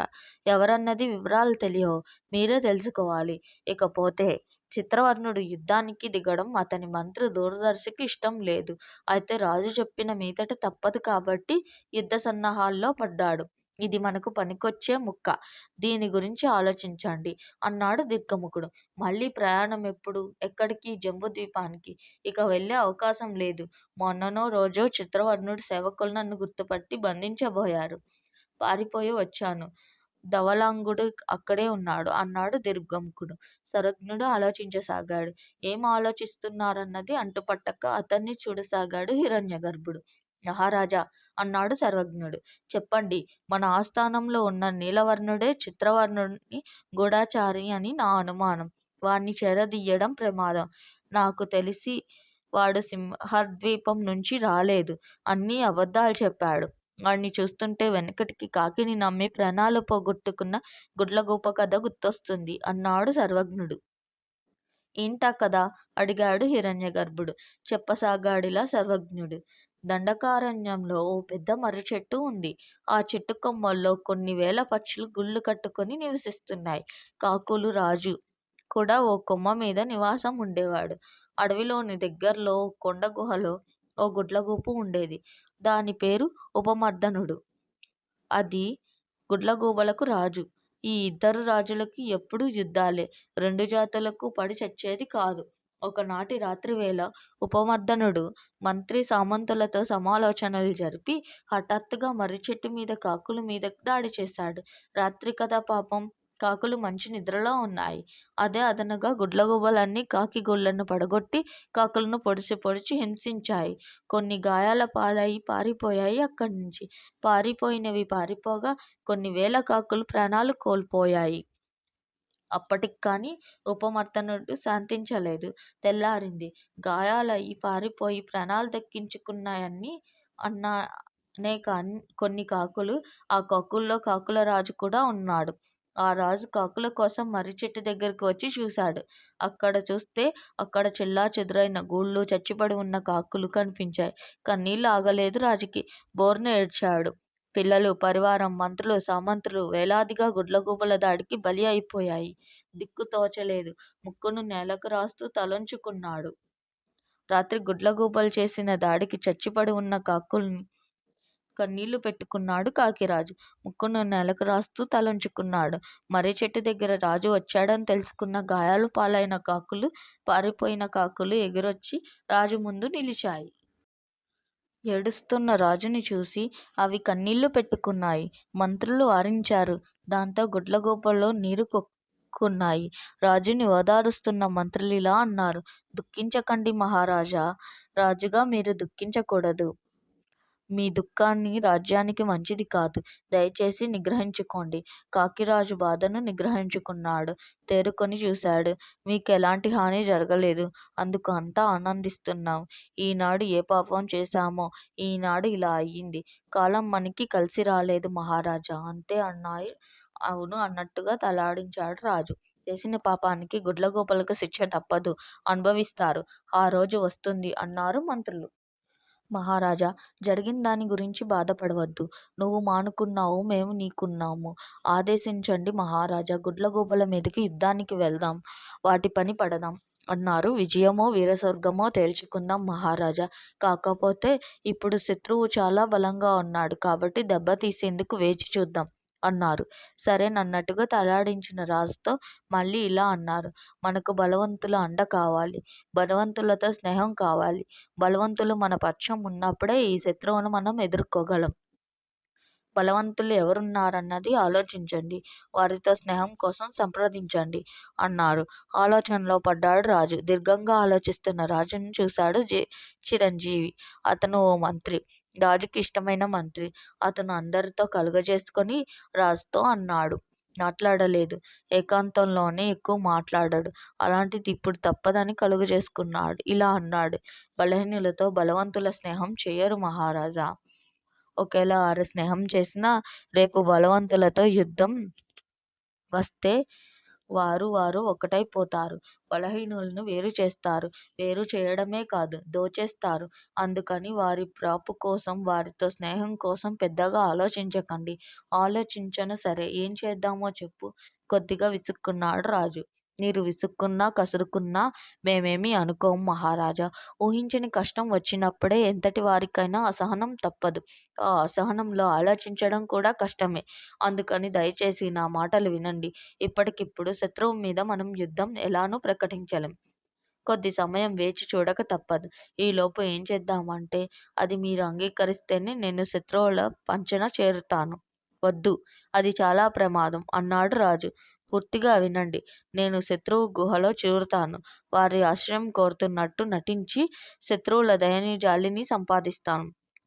ఎవరన్నది వివరాలు తెలియవు. మీరే తెలుసుకోవాలి. ఇకపోతే చిత్రవర్ణుడు యుద్ధానికి దిగడం అతని మంత్రి దూరదర్శికి ఇష్టం లేదు. అయితే రాజు చెప్పిన మీదట తప్పదు కాబట్టి యుద్ధ సన్నాహాల్లో పడ్డాడు. ఇది మనకు పనికొచ్చే ముక్క. దీని గురించి ఆలోచించండి అన్నాడు దీర్ఘముఖుడు. మళ్ళీ ప్రయాణం ఎప్పుడు? ఎక్కడికి? జంబుద్వీపానికి. ఇక వెళ్ళే అవకాశం లేదు. మొన్ననో రోజో చిత్రవర్ణుడి సేవకులు నన్ను గుర్తుపట్టి బంధించబోయారు. పారిపోయి వచ్చాను. ధవళాంగుడు అక్కడే ఉన్నాడు అన్నాడు దీర్ఘముఖుడు. సర్వజ్ఞుడు ఆలోచించసాగాడు. ఏం ఆలోచిస్తున్నారన్నది అంతుపట్టక అతన్ని చూడసాగాడు హిరణ్యగర్భుడు. మహారాజా అన్నాడు సర్వజ్ఞుడు. చెప్పండి. మన ఆస్థానంలో ఉన్న నీలవర్ణుడే చిత్రవర్ణుని గూఢచారి అని నా అనుమానం. వాణ్ణి చేరదీయడం ప్రమాదం. నాకు తెలిసి వాడు సింహద్వీపం నుంచి రాలేదు. అన్నీ అబద్ధాలు చెప్పాడు. వాణ్ణి చూస్తుంటే వెనకటికి కాకిని నమ్మి ప్రాణాలు పోగొట్టుకున్న గుడ్లగూప కథ గుర్తొస్తుంది అన్నాడు సర్వజ్ఞుడు. ఏంటా కథ? అడిగాడు హిరణ్యగర్భుడు. చెప్పసాగాడిలా సర్వజ్ఞుడు. దండకారణ్యంలో ఓ పెద్ద మర్రి చెట్టు ఉంది. ఆ చెట్టు కొమ్మల్లో కొన్ని వేల పక్షులు గుళ్ళు కట్టుకొని నివసిస్తున్నాయి. కాకులు రాజు కూడా ఓ కొమ్మ మీద నివాసం ఉండేవాడు. అడవిలోని దగ్గర్లో ఓ కొండ గుహలో ఓ గుడ్లగూపు ఉండేది. దాని పేరు ఉపమర్దనుడు. అది గుడ్లగూబలకు రాజు. ఈ ఇద్దరు రాజులకి ఎప్పుడూ యుద్ధాలే. రెండు జాతులకు పడి చచ్చేది కాదు. ఒకనాటి రాత్రివేళ ఉపమర్దనుడు మంత్రి సామంతులతో సమాలోచనలు జరిపి హఠాత్తుగా మర్రి చెట్టు మీద కాకుల మీద దాడి చేశాడు. రాత్రి కదా పాపం. కాకులు మంచి నిద్రలో ఉన్నాయి. అదే అదనుగా గుడ్లగూబలన్నీ కాకి గూళ్ళను పడగొట్టి కాకులను పొడిచి పొడిచి హింసించాయి. కొన్ని గాయాల పాలయి పారిపోయాయి అక్కడ్నుంచి. పారిపోయినవి పారిపోగా కొన్ని వేల కాకులు ప్రాణాలు కోల్పోయాయి. అప్పటిక్కాని ఉపమర్తనుడు శాంతించలేదు. తెల్లారింది. గాయాలయి పారిపోయి ప్రాణాలు దక్కించుకున్నాయని అనే కొన్ని కాకులు. ఆ కాకుల్లో కాకుల రాజు కూడా ఉన్నాడు. ఆ రాజు కాకుల కోసం మర్రి చెట్టు దగ్గరకు వచ్చి చూశాడు. అక్కడ చూస్తే అక్కడ చెల్లాచెదురైన గూళ్ళు, చచ్చిపడి ఉన్న కాకులు కనిపించాయి. కన్నీళ్లు ఆగలేదు రాజుకి. బోర్న ఏడ్చాడు. పిల్లలు, పరివారం, మంత్రులు, సామంతులు వేలాదిగా గుడ్లగూబల దాడికి బలి అయిపోయాయి. దిక్కు తోచలేదు. ముక్కును నేలకు రాస్తూ తలొంచుకున్నాడు. రాత్రి గుడ్లగూబలు చేసిన దాడికి చచ్చిపడి ఉన్న కాకుల్ని కన్నీళ్లు పెట్టుకున్నాడు కాకిరాజు. ముక్కును నేలకు రాస్తూ తలొంచుకున్నాడు. మర్రి చెట్టు దగ్గర రాజు వచ్చాడని తెలుసుకున్న గాయాలు పాలైన కాకులు, పారిపోయిన కాకులు ఎగిరొచ్చి రాజు ముందు నిలిచాయి. ఏడుస్తున్న రాజుని చూసి అవి కన్నీళ్లు పెట్టుకున్నాయి. మంత్రులు వారించారు. దాంతో గుడ్లగూబల్లో నీరు కొక్కున్నాయి. రాజుని ఓదారుస్తున్న మంత్రులిలా అన్నారు. దుఃఖించకండి మహారాజా. రాజుగా మీరు దుఃఖించకూడదు. మీ దుఃఖాన్ని రాజ్యానికి మంచిది కాదు. దయచేసి నిగ్రహించుకోండి. కాకిరాజు బాధను నిగ్రహించుకున్నాడు. తేరుకొని చూశాడు. మీకెలాంటి హాని జరగలేదు. అందుకు అంతా ఆనందిస్తున్నాం. ఈనాడు ఏ పాపం చేశామో ఈనాడు ఇలా అయ్యింది. కాలం మనకి కలిసి రాలేదు మహారాజా. అంతే అన్నాయి. అవును అన్నట్టుగా తలాడించాడు రాజు. చేసిన పాపానికి గుడ్లగూబలకు శిక్ష తప్పదు. అనుభవిస్తారు. ఆ రోజు వస్తుంది అన్నారు మంత్రులు. మహారాజా, జరిగిన దాని గురించి బాధపడవద్దు. నువ్వు మానుకున్నావు, మేము నీకున్నాము. ఆదేశించండి మహారాజా. గుడ్లగూబల మీదకి యుద్ధానికి వెళ్దాం. వాటి పని పడదాం అన్నారు. విజయమో వీరస్వర్గమో తేల్చుకుందాం మహారాజా. కాకపోతే ఇప్పుడు శత్రువు చాలా బలంగా ఉన్నాడు. కాబట్టి దెబ్బ తీసేందుకు వేచి చూద్దాం అన్నారు. సరేనన్నట్టుగా తలాడించిన రాజుతో మళ్ళీ ఇలా అన్నారు. మనకు బలవంతుల అండ కావాలి. బలవంతులతో స్నేహం కావాలి. బలవంతులు మన పక్షం ఉన్నప్పుడే ఈ శత్రువును మనం ఎదుర్కోగలం. బలవంతులు ఎవరున్నారన్నది ఆలోచించండి. వారితో స్నేహం కోసం సంప్రదించండి అన్నారు. ఆలోచనలో పడ్డాడు రాజు. దీర్ఘంగా ఆలోచిస్తున్న రాజును చూశాడు చిరంజీవి. అతను ఓ మంత్రి. రాజుకి ఇష్టమైన మంత్రి. అతను అందరితో కలుగజేసుకొని రాజుతో అన్నాడు. మాట్లాడలేదు. ఏకాంతంలోనే ఎక్కువ మాట్లాడాడు. అలాంటిది ఇప్పుడు తప్పదని కలుగజేసుకున్నాడు. ఇలా అన్నాడు. బలహీనులతో బలవంతుల స్నేహం చేయరు మహారాజా. ఒకేలా వారు స్నేహం చేసినా రేపు బలవంతులతో యుద్ధం వస్తే వారు ఒకటైపోతారు. బలహీనులను వేరు చేస్తారు. వేరు చేయడమే కాదు, దోచేస్తారు. అందుకని వారి ప్రాపు కోసం, వారితో స్నేహం కోసం పెద్దగా ఆలోచించకండి. ఆలోచించను సరే, ఏం చేద్దామో చెప్పు. కొద్దిగా విసుక్కున్నాడు రాజు. మీరు విసుక్కున్నా కసురుకున్నా మేమేమీ అనుకోం మహారాజా. ఊహించని కష్టం వచ్చినప్పుడే ఎంతటి వారికైనా అసహనం తప్పదు. ఆ అసహనంలో ఆలోచించడం కూడా కష్టమే. అందుకని దయచేసి నా మాటలు వినండి. ఇప్పటికిప్పుడు శత్రువు మీద మనం యుద్ధం ఎలానూ ప్రకటించలేం. కొద్ది సమయం వేచి చూడక తప్పదు. ఈలోపు ఏం చేద్దామంటే, అది మీరు అంగీకరిస్తేనే నేను శత్రువుల పంచన చేరుతాను. వద్దు, అది చాలా ప్రమాదం అన్నాడు రాజు. పూర్తిగా వినండి. నేను శత్రువు గుహలో చేరుతాను. వారి ఆశ్రయం కోరుతున్నట్టు నటించి శత్రువుల దయని జాలిని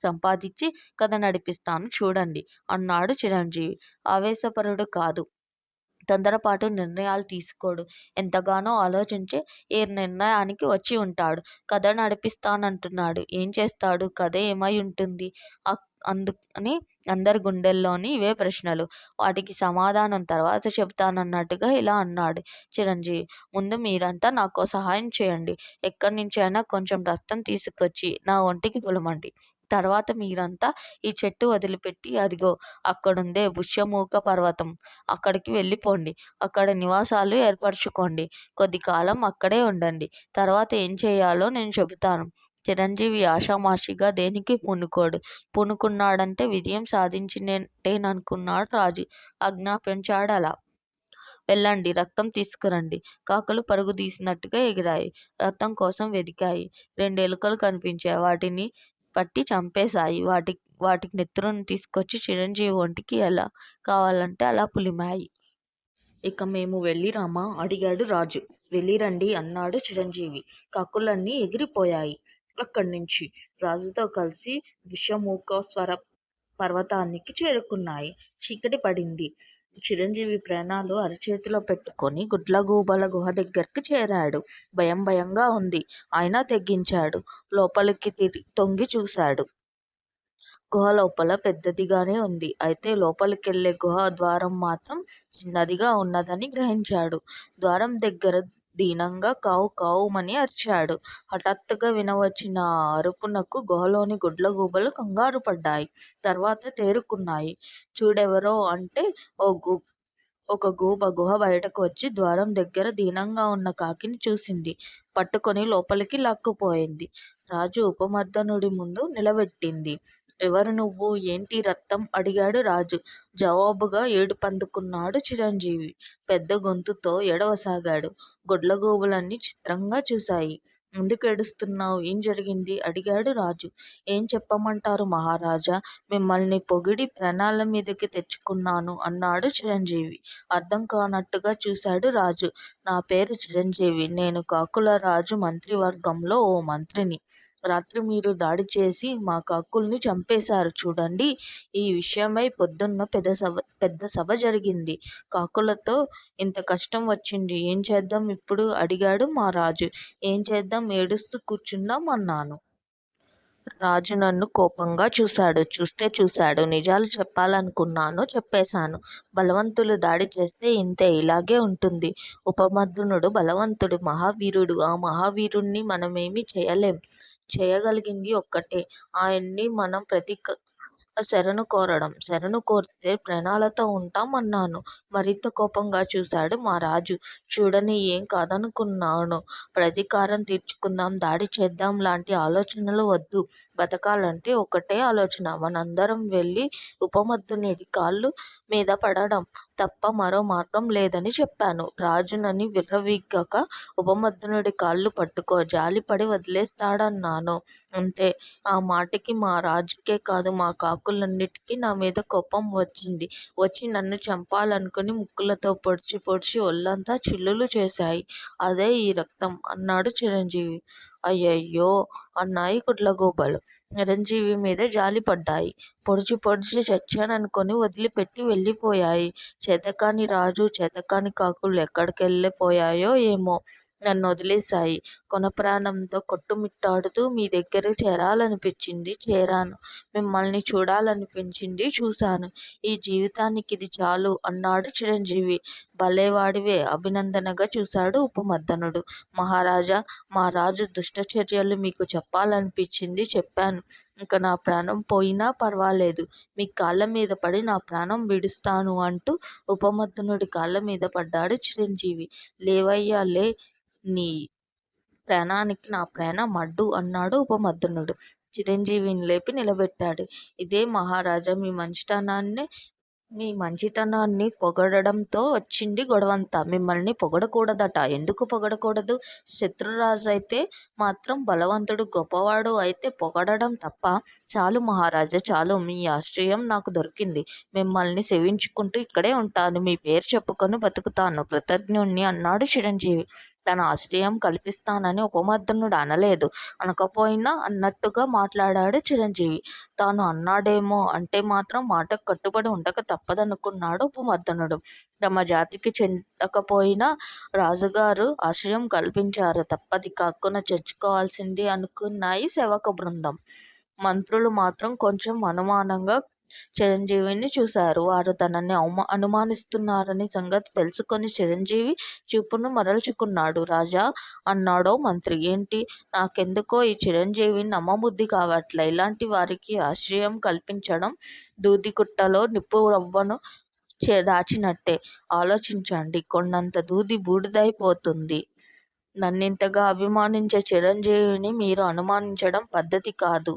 సంపాదించి కథ నడిపిస్తాను చూడండి అన్నాడు చిరంజీవి. ఆవేశపరుడు కాదు. తొందరపాటు నిర్ణయాలు తీసుకోడు. ఎంతగానో ఆలోచించి ఏ నిర్ణయానికి వచ్చి ఉంటాడు. కథ నడిపిస్తానంటున్నాడు. ఏం చేస్తాడు? కథ ఏమై ఉంటుంది? అందుకని అందరి గుండెల్లోని ఇవే ప్రశ్నలు. వాటికి సమాధానం తర్వాత చెబుతానన్నట్టుగా ఇలా అన్నాడు చిరంజీవి. ముందు మీరంతా నాకో సహాయం చేయండి. ఎక్కడి నుంచైనా కొంచెం రక్తం తీసుకొచ్చి నా ఒంటికి పులమండి. తర్వాత మీరంతా ఈ చెట్టు వదిలిపెట్టి అదిగో అక్కడుందే పుష్యమూక పర్వతం, అక్కడికి వెళ్ళిపోండి. అక్కడ నివాసాలు ఏర్పరచుకోండి. కొద్ది కాలం అక్కడే ఉండండి. తర్వాత ఏం చేయాలో నేను చెబుతాను. చిరంజీవి ఆషామాషీగా దేనికి పూనుకోడు. పూనుకున్నాడంటే విజయం సాధించినట్టేననుకున్నాడు రాజు. ఆజ్ఞాపించాడలా. వెళ్ళండి, రక్తం తీసుకురండి. కాకులు పరుగు తీసినట్టుగా ఎగిరాయి. రక్తం కోసం వెదికాయి. 2 ఎలుకలు కనిపించాయి. వాటిని పట్టి చంపేశాయి. వాటికి నెత్తురును తీసుకొచ్చి చిరంజీవి ఒంటికి ఎలా కావాలంటే అలా పులిమాయి. ఇక మేము వెళ్ళిరామా అడిగాడు రాజు. వెళ్ళిరండి అన్నాడు చిరంజీవి. కాకులన్నీ ఎగిరిపోయాయి అక్కడ్నించి. రాజుతో కలిసి విషముఖేశ్వర పర్వతానికి చేరుకున్నాయి. చీకటి పడింది. చిరంజీవి ప్రాణాలు అరచేతిలో పెట్టుకొని గుడ్లగూబల గుహ దగ్గరికి చేరాడు. భయం భయంగా ఉంది. అయినా తెగించాడు. లోపలికి తొంగి చూశాడు. గుహ లోపల పెద్దదిగానే ఉంది. అయితే లోపలికెళ్ళే గుహ ద్వారం మాత్రం చిన్నదిగా ఉన్నదని గ్రహించాడు. ద్వారం దగ్గర దీనంగా కావు కావుమని అరిచాడు. హఠాత్తుగా వినవచ్చిన ఆ అరుపునకు గుహలోని గుడ్లగూబలు కంగారుపడ్డాయి. తర్వాత తేరుకున్నాయి. చూడెవరో అంటే ఒక గూబ గుహ బయటకు వచ్చి ద్వారం దగ్గర దీనంగా ఉన్న కాకిని చూసింది. పట్టుకొని లోపలికి లాక్కుపోయింది. రాజు ఉపమర్దనుడి ముందు నిలబెట్టింది. ఎవరు నువ్వు? ఏంటి రక్తం? అడిగాడు రాజు. జవాబుగా ఏడుపందుకున్నాడు చిరంజీవి. పెద్ద గొంతుతో ఏడవసాగాడు. గుడ్లగూబలన్నీ చిత్రంగా చూశాయి. ఎందుకు ఏడుస్తున్నావు? ఏం జరిగింది? అడిగాడు రాజు. ఏం చెప్పమంటారు మహారాజా? మిమ్మల్ని పొగిడి ప్రాణాల మీదకి తెచ్చుకున్నాను అన్నాడు చిరంజీవి. అర్థం కానట్టుగా చూశాడు రాజు. నా పేరు చిరంజీవి. నేను కాకుల రాజు మంత్రివర్గంలో ఓ మంత్రిని. రాత్రి మీరు దాడి చేసి మా కాకుల్ని చంపేశారు చూడండి. ఈ విషయమై పొద్దున్న పెద్ద సభ జరిగింది. కాకులతో ఇంత కష్టం వచ్చింది. ఏం చేద్దాం ఇప్పుడు? అడిగాడు మా రాజు. ఏం చేద్దాం? ఏడుస్తూ కూర్చుందాం అన్నాను. రాజు నన్ను కోపంగా చూశాడు. నిజాలు చెప్పాలనుకున్నాను, చెప్పేశాను. బలవంతులు దాడి చేస్తే ఇంతే, ఇలాగే ఉంటుంది. ఉపమర్దునుడు బలవంతుడు, మహావీరుడు. ఆ మహావీరుణ్ణి మనమేమీ చేయలేం. చేయగలిగింది ఒక్కటే, ఆయన్ని మనం శరణు కోరడం. శరణు కోరితే ప్రాణాలతో ఉంటాం అన్నాను. మరింత కోపంగా చూశాడు మా రాజు. చూడని ఏం కాదనుకున్నాను. ప్రతీకారం తీర్చుకుందాం, దాడి చేద్దాం లాంటి ఆలోచనలు వద్దు. బతకాలంటే ఒకటే ఆలోచన, మనందరం వెళ్ళి ఉపమర్దునుడి కాళ్ళు మీద పడడం తప్ప మరో మార్గం లేదని చెప్పాను. రాజునని విర్రవీగక ఉపమర్దునుడి కాళ్ళు పట్టుకో, జాలిపడి వదిలేస్తాడన్నాను. అంతే. ఆ మాటకి మా రాజుకే కాదు, మా కాకులన్నిటికీ నా మీద కోపం వచ్చింది. వచ్చి నన్ను చంపాలనుకుని ముక్కులతో పొడిచి పొడిచి ఒళ్ళంతా చిల్లులు చేశాయి. అదే ఈ రక్తం అన్నాడు చిరంజీవి. అయ్యయ్యో అన్నాయి గుడ్లగూబలు. చిరంజీవి మీద జాలిపడ్డాయి. పొడిచి పొడిచి చచ్చాననుకుని వదిలిపెట్టి వెళ్ళిపోయాయి. చేతకాని రాజు, చేతకాని కాకులు ఎక్కడికెళ్ళిపోయాయో ఏమో, నన్నొదిలేశాయి. కొనప్రాణంతో కొట్టుమిట్టాడుతూ మీ దగ్గరకు చేరాలనిపించింది, చేరాను. మిమ్మల్ని చూడాలనిపించింది, చూశాను. ఈ జీవితానికిది చాలు అన్నాడు చిరంజీవి. భలేవాడివే అభినందనగా చూశాడు ఉపమర్దనుడు. మహారాజా, మా రాజు దుష్టచర్యలు మీకు చెప్పాలనిపించింది, చెప్పాను. ఇక నా ప్రాణం పోయినా పర్వాలేదు. మీ కాళ్ళమీద పడి నా ప్రాణం విడుస్తాను అంటూ ఉపమర్దనుడి కాళ్ళమీద పడ్డాడు చిరంజీవి. లేవయ్యా లే, నీ ప్రాణానికి నా ప్రాణం అడ్డు అన్నాడు ఉపమర్దనుడు. చిరంజీవిని లేపి నిలబెట్టాడు. ఇదే మహారాజా, మీ మంచితనాన్ని పొగడడంతో వచ్చింది గొడవంతా. మిమ్మల్ని పొగడకూడదట. ఎందుకు పొగడకూడదు? శత్రురాజైతే మాత్రం బలవంతుడు, గొప్పవాడు అయితే పొగడడం తప్ప? చాలు మహారాజా, చాలు. మీ ఆశ్రయం నాకు దొరికింది. మిమ్మల్ని సేవించుకుంటూ ఇక్కడే ఉంటాను. మీ పేరు చెప్పుకొని బతుకుతాను. కృతజ్ఞుణ్ణి అన్నాడు చిరంజీవి. తన ఆశ్రయం కల్పిస్తానని ఉపమర్దనుడు అనలేదు. అనకపోయినా అన్నట్టుగా మాట్లాడాడు చిరంజీవి. తాను అన్నాడేమో అంటే మాత్రం మాటకు కట్టుబడి ఉండక తప్పదనుకున్నాడు ఉపమర్దనుడు. తమ జాతికి చెందకపోయినా రాజుగారు ఆశ్రయం కల్పించారు, తప్పది, కాక్కున చచ్చుకోవాల్సిందే అనుకున్నాయి సేవక బృందం. మంత్రులు మాత్రం కొంచెం అనుమానంగా చిరంజీవిని చూశారు. వారు తనని అనుమానిస్తున్నారని సంగతి తెలుసుకొని చిరంజీవి చూపును మరల్చుకున్నాడు. రాజా అన్నాడో మంత్రి. ఏంటి? నాకెందుకో ఈ చిరంజీవిని నమ్మబుద్ధి కావట్లే. ఇలాంటి వారికి ఆశ్రయం కల్పించడం దూదిగుట్టలో నిప్పు రవ్వను దాచినట్టే. ఆలోచించండి. కొండంత దూది బూడిదైపోతుంది. నన్నింతగా అభిమానించే చిరంజీవిని మీరు అనుమానించడం పద్ధతి కాదు.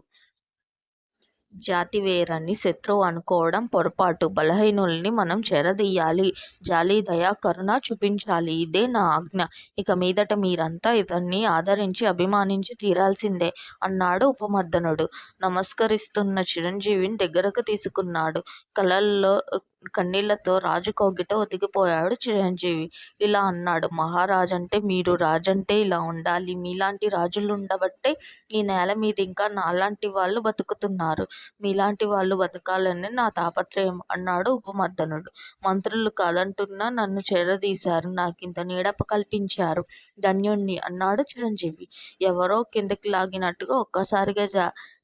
జాతి వేరని శత్రువు అనుకోవడం పొరపాటు. బలహీనుల్ని మనం చేరదీయాలి. జాలి, దయ, కరుణ చూపించాలి. ఇదే నా ఆజ్ఞ. ఇక మీదట మీరంతా ఇతన్ని ఆదరించి అభిమానించి తీరాల్సిందే అన్నాడు ఉపమర్దనుడు. నమస్కరిస్తున్న చిరంజీవిని దగ్గరకు తీసుకున్నాడు. కన్నీళ్లతో రాజు కౌగిట ఒదిగిపోయాడు చిరంజీవి. ఇలా అన్నాడు, మహారాజంటే మీరు, రాజంటే ఇలా ఉండాలి. మీలాంటి రాజులుండబట్టే ఈ నేల మీద ఇంకా నాలాంటి వాళ్ళు బతుకుతున్నారు. మీలాంటి వాళ్ళు బతకాలని నా తాపత్రయం అన్నాడు ఉపమర్దనుడు. మంత్రులు కాదంటున్నా నన్ను చేరదీశారు. నాకింత నీడ కల్పించారు. ధన్యుణ్ణి అన్నాడు చిరంజీవి. ఎవరో కిందకి లాగినట్టుగా ఒక్కసారిగా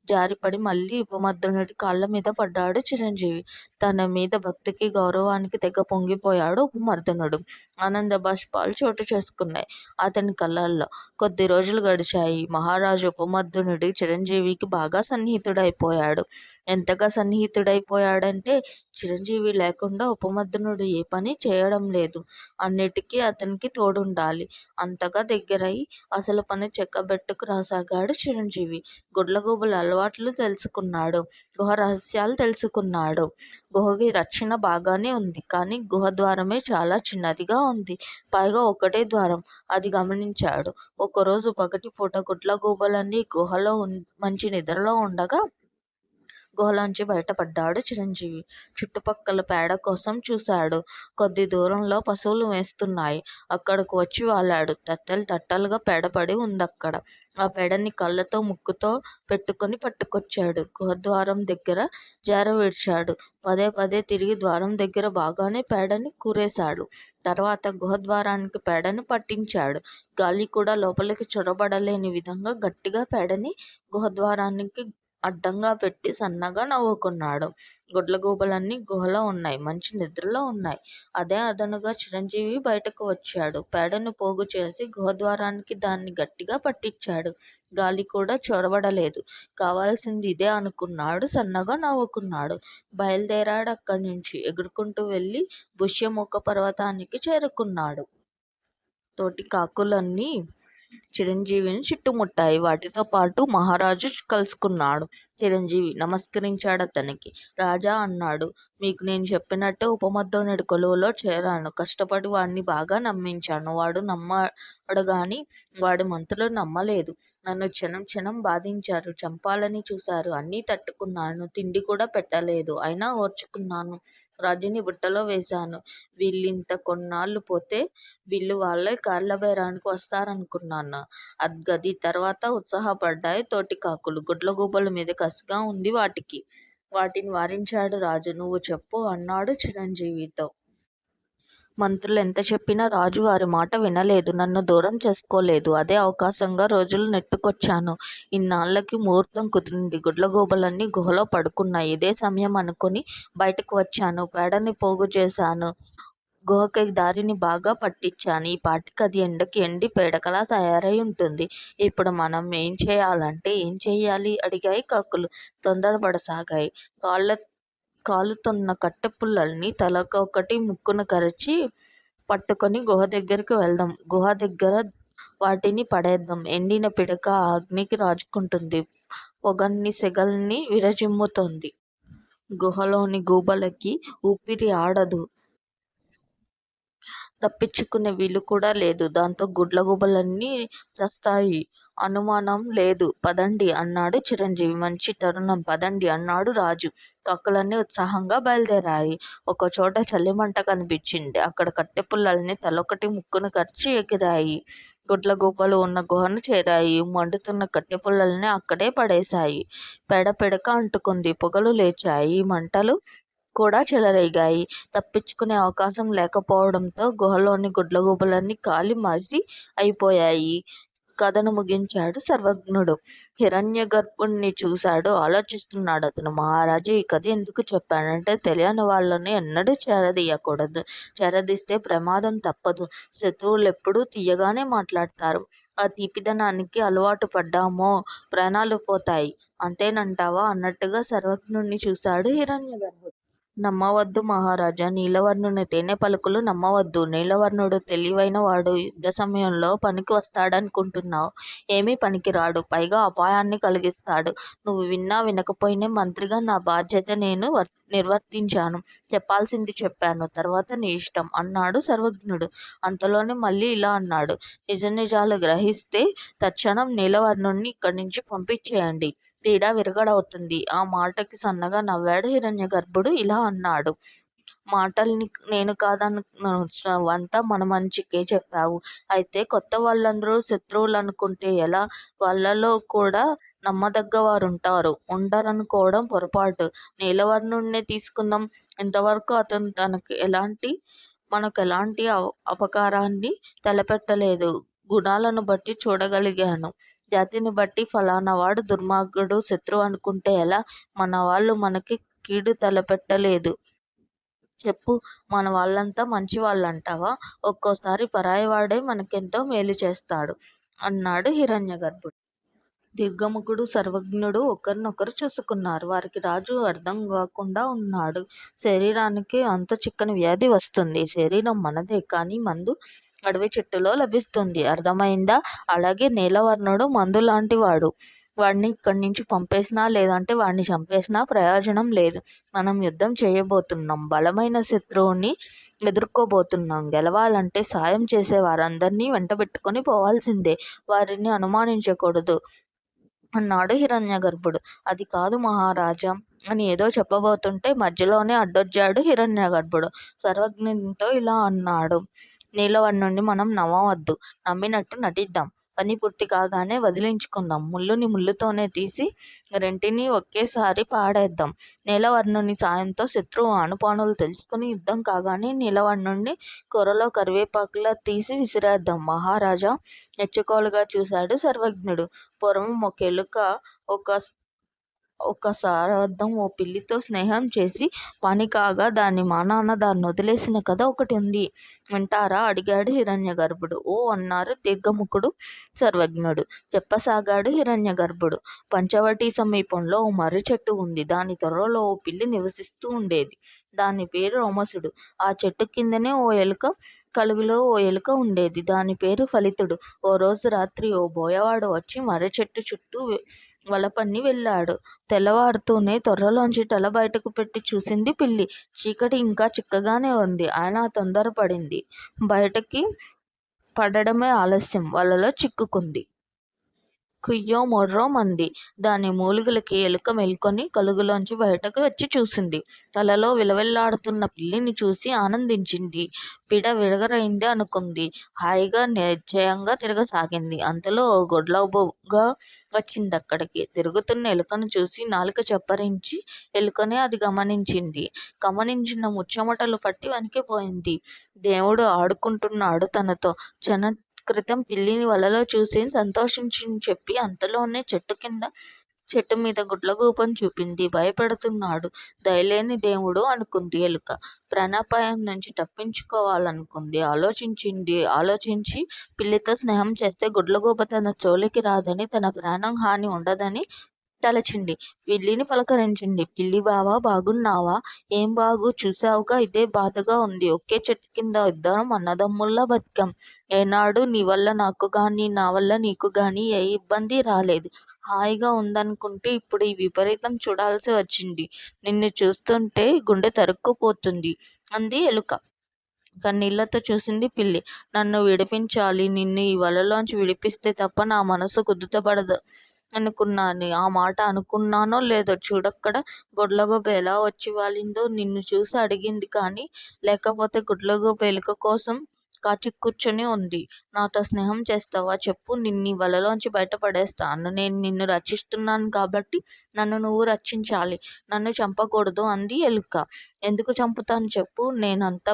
జారిపడి మళ్ళీ ఉపమర్దనుడి కాళ్ళమీద పడ్డాడు చిరంజీవి. తన మీద భక్తికి, గౌరవానికి తెగ పొంగిపోయాడు ఉపమర్దనుడు. ఆనంద బాష్పాలు చోటు చేసుకున్నాయి అతని కళ్ళల్లో. కొద్ది రోజులు గడిచాయి. మహారాజు ఉపమర్దనుడి చిరంజీవికి బాగా సన్నిహితుడైపోయాడు. ఎంతగా సన్నిహితుడైపోయాడంటే చిరంజీవి లేకుండా ఉపమర్దనుడు ఏ పని చేయడం లేదు. అన్నిటికీ అతనికి తోడుండాలి. అంతగా దగ్గరై అసలు పని చెక్కబెట్టుకు రాసాగాడు చిరంజీవి. గుడ్లగూబల అలవాట్లు తెలుసుకున్నాడు. గుహ రహస్యాలు తెలుసుకున్నాడు. గుహకి రక్షణ బాగానే ఉంది. కానీ గుహ ద్వారమే చాలా చిన్నదిగా ఉంది. పైగా ఒకటే ద్వారం. అది గమనించాడు. ఒకరోజు పగటిపూట గుడ్లగూబలన్నీ గుహలో మంచి నిద్రలో ఉండగా గుహలోంచి బయటపడ్డాడు చిరంజీవి. చుట్టుపక్కల పేడ కోసం చూశాడు. కొద్ది దూరంలో పశువులు మేస్తున్నాయి. అక్కడకు వచ్చి వాలాడు. తట్టలు తట్టలుగా పేడ పడి ఉందక్కడ. ఆ పేడని కళ్ళతో ముక్కుతో పెట్టుకుని పట్టుకొచ్చాడు. గుహద్వారం దగ్గర జారవిడిచాడు. పదే పదే తిరిగి ద్వారం దగ్గర బాగానే పేడని కూరేశాడు. తర్వాత గుహద్వారానికి పేడని పట్టించాడు. గాలి కూడా లోపలికి చొరబడలేని విధంగా గట్టిగా పేడని గుహద్వారానికి అడ్డంగా పెట్టి సన్నగా నవ్వుకున్నాడు. గుడ్లగూబలన్నీ గుహలో ఉన్నాయి. మంచి నిద్రలో ఉన్నాయి. అదే అదనుగా చిరంజీవి బయటకు వచ్చాడు. పేడను పోగు చేసి గుహద్వారానికి దాన్ని గట్టిగా పట్టించాడు. గాలి కూడా చొరబడలేదు. కావాల్సింది ఇదే అనుకున్నాడు. సన్నగా నవ్వుకున్నాడు. బయలుదేరాడు అక్కడ్నుంచి. ఎగురుకుంటూ వెళ్ళి పుష్యముఖ పర్వతానికి చేరుకున్నాడు. తోటి కాకులన్నీ చిరంజీవిని చుట్టుముట్టాయి. వాటితో పాటు మహారాజు కలుసుకున్నాడు. చిరంజీవి నమస్కరించాడతనికి. రాజా అన్నాడు, మీకు నేను చెప్పినట్టే ఉపమర్దనుడి కొలువులో చేరాను. కష్టపడి వాడిని బాగా నమ్మించాను. వాడు నమ్మాడుగాని వాడి మంత్రులు నమ్మలేదు. నన్ను క్షణం క్షణం బాధించారు. చంపాలని చూశారు. అన్నీ తట్టుకున్నాను. తిండి కూడా పెట్టలేదు. అయినా ఓర్చుకున్నాను. రాజుని బుట్టలో వేశాను. వీళ్ళింత కొన్నాళ్ళు పోతే వీళ్ళు వాళ్ళే కాళ్ళబేరానికి వస్తారనుకున్నాను. అద్గది తర్వాత ఉత్సాహపడ్డాయి తోటి కాకులు. గుడ్లగూబల మీద కసిగా ఉంది వాటికి. వాటిని వారించాడు రాజు. నువ్వు చెప్పు అన్నాడు చిరంజీవితో. మంత్రులు ఎంత చెప్పినా రాజు వారి మాట వినలేదు. నన్ను దూరం చేసుకోలేదు. అదే అవకాశంగా రోజులు నెట్టుకొచ్చాను. ఇన్నాళ్ళకి ముహూర్తం కుదిరింది. గుడ్లగూబలన్నీ గుహలో పడుకున్నాయి. ఇదే సమయం అనుకుని బయటకు వచ్చాను. పేడని పోగు చేశాను. గుహకి దారిని బాగా పట్టించాను. ఈ పాటికి అది ఎండకి ఎండి పేడకలా తయారై ఉంటుంది. ఇప్పుడు మనం ఏం చేయాలంటే ఏం చెయ్యాలి అడిగాయి కాకులు. తొందరపడసాగాయి. కాలుతున్న కట్టెపుల్లల్ని తలకొకటి ముక్కున కరిచి పట్టుకొని గుహ దగ్గరికి వెళ్దాం. గుహ దగ్గర వాటిని పడేద్దాం. ఎండిన పిడక ఆ అగ్నికి రాజుకుంటుంది. పొగన్ని సెగల్ని విరజిమ్ముతుంది. గుహలోని గూబలకి ఊపిరి ఆడదు. తప్పించుకునే వీలు కూడా లేదు. దాంతో గుడ్లగూబలన్నీ చస్తాయి. అనుమానం లేదు. పదండి అన్నాడు చిరంజీవి. మంచి తరుణం, పదండి అన్నాడు రాజు. కాకులన్నీ ఉత్సాహంగా బయలుదేరాయి. ఒకచోట చలిమంట కనిపించింది. అక్కడ కట్టెపుల్లల్ని తలొకటి ముక్కున కరిచి ఎగిరాయి. గుడ్లగూబలు ఉన్న గుహను చేరాయి. మండుతున్న కట్టెపుల్లల్ని అక్కడే పడేశాయి. పెడక అంటుకుంది. పొగలు లేచాయి. మంటలు కూడా చెలరేగాయి. తప్పించుకునే అవకాశం లేకపోవడంతో గుహలోని గుడ్లగూబలన్నీ కాలి మాసి అయిపోయాయి. కథను ముగించాడు సర్వజ్ఞుడు. హిరణ్యగర్భుణ్ణి చూశాడు. ఆలోచిస్తున్నాడతను. మహారాజు ఈ కథ ఎందుకు చెప్పాడంటే తెలియని వాళ్ళని ఎన్నడూ చేరదీయకూడదు. చేరదీస్తే ప్రమాదం తప్పదు. శత్రువులెప్పుడూ తీయగానే మాట్లాడతారు. ఆ తీపిదనానికి అలవాటు పడ్డామో ప్రాణాలు పోతాయి. అంతేనంటావా అన్నట్టుగా సర్వజ్ఞుణ్ణి చూశాడు హిరణ్యగర్భుడు. నమ్మవద్దు మహారాజా. నీలవర్ణుని తేనె పలుకులు నమ్మవద్దు. నీలవర్ణుడు తెలివైనవాడు. యుద్ధ సమయంలో పనికి వస్తాడనుకుంటున్నావు. ఏమీ పనికిరాడు. పైగా అపాయాన్ని కలిగిస్తాడు. నువ్వు విన్నా వినకపోయినా మంత్రిగా నా బాధ్యత నేను నిర్వర్తించాను. చెప్పాల్సింది చెప్పాను. తర్వాత నీ ఇష్టం అన్నాడు సర్వజ్ఞుడు. అంతలోనే మళ్ళీ ఇలా అన్నాడు, నిజాలు గ్రహిస్తే తక్షణం నీలవర్ణుణ్ణి ఇక్కడి నుంచి పంపించేయండి. పీడ విరగడవుతుంది. ఆ మాటకి సన్నగా నవ్వాడు హిరణ్యగర్భుడు. ఇలా అన్నాడు, మాటల్ని నేను కాదనుకున్నావంతా మన మంచికే చెప్పావు. అయితే కొత్త వాళ్ళందరూ శత్రువులనుకుంటే ఎలా? వాళ్ళలో కూడా నమ్మదగ్గవారుంటారు. ఉండరనుకోవడం పొరపాటు. నీలవర్ణుడ్నే తీసుకుందాం. ఇంతవరకు అతను మనకెలాంటి అపకారాన్ని తలపెట్టలేదు. గుణాలను బట్టి చూడగలిగాను. జాతిని బట్టి ఫలానావాడు దుర్మార్గుడు, శత్రువు అనుకుంటే ఎలా? మనవాళ్ళు మనకి కీడు తలపెట్టలేదు. చెప్పు, మన వాళ్ళంతా మంచివాళ్ళంటావా? ఒక్కోసారి పరాయివాడే మనకెంతో మేలు చేస్తాడు అన్నాడు హిరణ్యగర్భుడు. దీర్ఘముఖుడు, సర్వజ్ఞుడు ఒకరినొకరు చూసుకున్నారు. వారికి రాజు అర్థం కాకుండా ఉన్నాడు. శరీరానికి అంత చిక్కని వ్యాధి వస్తుంది. శరీరం మనదే, కానీ మందు అడవి చెట్టులో లభిస్తుంది. అర్థమైందా? అలాగే నీలవర్ణుడు మందులాంటివాడు. వాడిని ఇక్కడి నుంచి పంపేసినా, లేదంటే వాడిని చంపేసినా ప్రయోజనం లేదు. మనం యుద్ధం చేయబోతున్నాం. బలమైన శత్రువుని ఎదుర్కోబోతున్నాం. గెలవాలంటే సాయం చేసే వారందరినీ వెంటబెట్టుకొని పోవాల్సిందే. వారిని అనుమానించకూడదు అన్నాడు హిరణ్యగర్భుడు. అది కాదు మహారాజా అని ఏదో చెప్పబోతుంటే మధ్యలోనే అడ్డొచ్చాడు హిరణ్యగర్భుడు. సర్వజ్ఞునితో ఇలా అన్నాడు. నీలవర్ణుణ్ణి మనం నమ్మవద్దు. నమ్మినట్టు నటిద్దాం. పని పూర్తి కాగానే వదిలించుకుందాం. ముల్లుని ముల్లుతోనే తీసి రెంటినీ ఒకేసారి పాడేద్దాం. నీలవర్ణుని సాయంతో శత్రువు ఆనుపానులు తెలుసుకుని యుద్ధం కాగానే నీలవర్ణుణ్ణి కూరలో కరివేపాకులా తీసి విసిరేద్దాం. మహారాజా మెచ్చుకోలుగా చూశాడు సర్వజ్ఞుడు. పూర్వం ఒక ఎలుక ఒక సారథం ఓ పిల్లితో స్నేహం చేసి పని కాగా దాని మానాన దాన్ని వదిలేసిన కథ ఒకటి ఉంది. వింటారా? అడిగాడు హిరణ్యగర్భుడు. ఓ అన్నారు దీర్ఘముఖుడు, సర్వజ్ఞుడు. చెప్పసాగాడు హిరణ్యగర్భుడు. పంచవటి సమీపంలో ఓ మర్రి చెట్టు ఉంది. దాని త్వరలో ఓ పిల్లి నివసిస్తూ ఉండేది. దాని పేరు రోమసుడు. ఆ చెట్టు కిందనే కలుగులో ఓ ఎలుక ఉండేది. దాని పేరు ఫలితుడు. ఓ రోజు రాత్రి ఓ బోయవాడు వచ్చి మర్రి చెట్టు చుట్టూ వలపన్ని వెళ్ళాడు. తెల్లవారుతూనే తొర్రలోంచి తల బయటకు పెట్టి చూసింది పిల్లి. చీకటి ఇంకా చిక్కగానే ఉంది. అయినా తొందరపడింది. బయటకి పడడమే ఆలస్యం. వలలో చిక్కుకుంది. కుయ్యో మొర్రో మంది. దాని మూలుగులకి ఎలుక మేల్కొని కలుగులోంచి బయటకు వచ్చి చూసింది. తలలో విలవిల్లాడుతున్న పిల్లిని చూసి ఆనందించింది. పిడ విరగరైంది అనుకుంది. హాయిగా నిశ్చయంగా తిరగసాగింది. అంతలో ఓ గుడ్లగూబ వచ్చిందక్కడికి. తిరుగుతున్న ఎలుకను చూసి నాలుక చప్పరించి ఎలుకనే అది గమనించింది. గమనించిన ముచ్చెమటలు పట్టి వణికిపోయింది. దేవుడు ఆడుకుంటున్నాడు తనతో. క్రితం పిల్లిని వలలో చూసి సంతోషించింది చెప్పి అంతలోనే చెట్టు మీద గుడ్లగూబను చూపింది. భయపెడుతున్నాడు. దయలేని దేవుడు అనుకుంది ఎలుక. ప్రాణాపాయం నుంచి తప్పించుకోవాలనుకుంది. ఆలోచించి పిల్లితో స్నేహం చేస్తే గుడ్లగూబ తన జోలికి రాదని, తన ప్రాణం హాని ఉండదని తలచింది. పిల్లిని పలకరించింది. పిల్లి బావా, బాగున్నావా? ఏం బాగు, చూశావుగా ఇదే బాధగా ఉంది. ఒకే చెట్టు కింద ఇద్దరం అన్నదమ్ముల్లా బతికాం. ఏనాడు నీ వల్ల నాకు గాని, నా వల్ల నీకు గాని ఏ ఇబ్బంది రాలేదు. హాయిగా ఉందనుకుంటే ఇప్పుడు ఈ విపరీతం చూడాల్సి వచ్చింది. నిన్ను చూస్తుంటే గుండె తరుక్కుపోతుంది అంది ఎలుక. కన్నీళ్లతో చూసింది పిల్లి. నన్ను విడిపించాలి. నిన్ను ఈ వలలోంచి విడిపిస్తే తప్ప నా మనసు కుదుటపడదు అనుకున్నాను. ఆ మాట అనుకున్నానో లేదో చూడక్కడ గుడ్లగూబ ఎలా వచ్చి వాలిందో. నిన్ను చూసి అడిగింది కానీ, లేకపోతే గుడ్లగూబ ఎలుక కోసం కాచి కూర్చొని ఉంది. నాతో స్నేహం చేస్తావా చెప్పు, నిన్ను ఈ వలలోంచి బయటపడేస్తాను. నేను నిన్ను రక్షిస్తున్నాను కాబట్టి నన్ను నువ్వు రక్షించాలి. నన్ను చంపకూడదు అంది ఎలుక. ఎందుకు చంపుతాను చెప్పు, నేనంత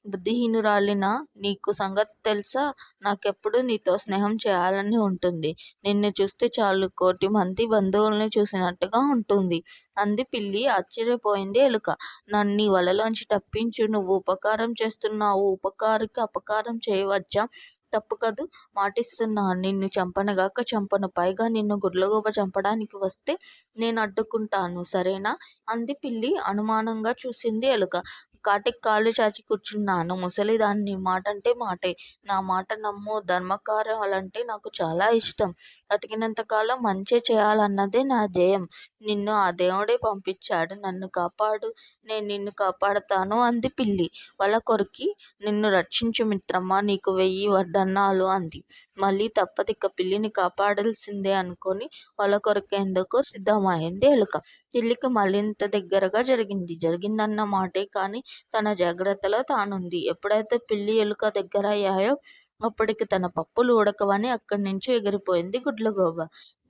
బుద్ధిహీనురాలినా? నీకు సంగతి తెలుసా? నాకెప్పుడూ నీతో స్నేహం చేయాలని ఉంటుంది. నిన్ను చూస్తే చాలు కోటి మంది బంధువుల్ని చూసినట్టుగా ఉంటుంది అంది పిల్లి. ఆశ్చర్యపోయింది ఎలుక. నన్ను ఈ వలలోంచి తప్పించు. నువ్వు ఉపకారం చేస్తున్నావు. ఉపకారికి అపకారం చేయవచ్చా? తప్పు కదూ. మాటిస్తున్నాను. నిన్ను చంపనుగాక చంపను. పైగా నిన్ను గుడ్లగూబ చంపడానికి వస్తే నేను అడ్డుకుంటాను. సరేనా? అంది పిల్లి. అనుమానంగా చూసింది ఎలుక. కాటికి కాళ్ళు చాచి కూర్చున్నాను. ముసలిదాన్ని. మాటంటే మాటే. నా మాట నమ్ము. ధర్మకార్యాలంటే నాకు చాలా ఇష్టం. బతికినంతకాలం మంచే చేయాలన్నదే నా ధ్యేయం. నిన్ను ఆ దేవుడే పంపించాడు. నన్ను కాపాడు. నేను నిన్ను కాపాడతాను అంది పిల్లి. వల కొరికి నిన్ను రక్షించు మిత్రమా. నీకు 1000 వడ్డన్నాలు అంది. మళ్ళీ తప్పదిక పిల్లిని కాపాడాల్సిందే అనుకొని వల కొరికేందుకు సిద్ధమైంది ఎలుక. పిల్లికి మరింత దగ్గరగా జరిగిందన్న మాటే కానీ తన జాగ్రత్తలో తానుంది. ఎప్పుడైతే పిల్లి ఎలుక దగ్గరయ్యాయో అప్పటికి తన పప్పులు ఉడకవని అక్కడి నుంచి ఎగిరిపోయింది గుడ్లగూబ.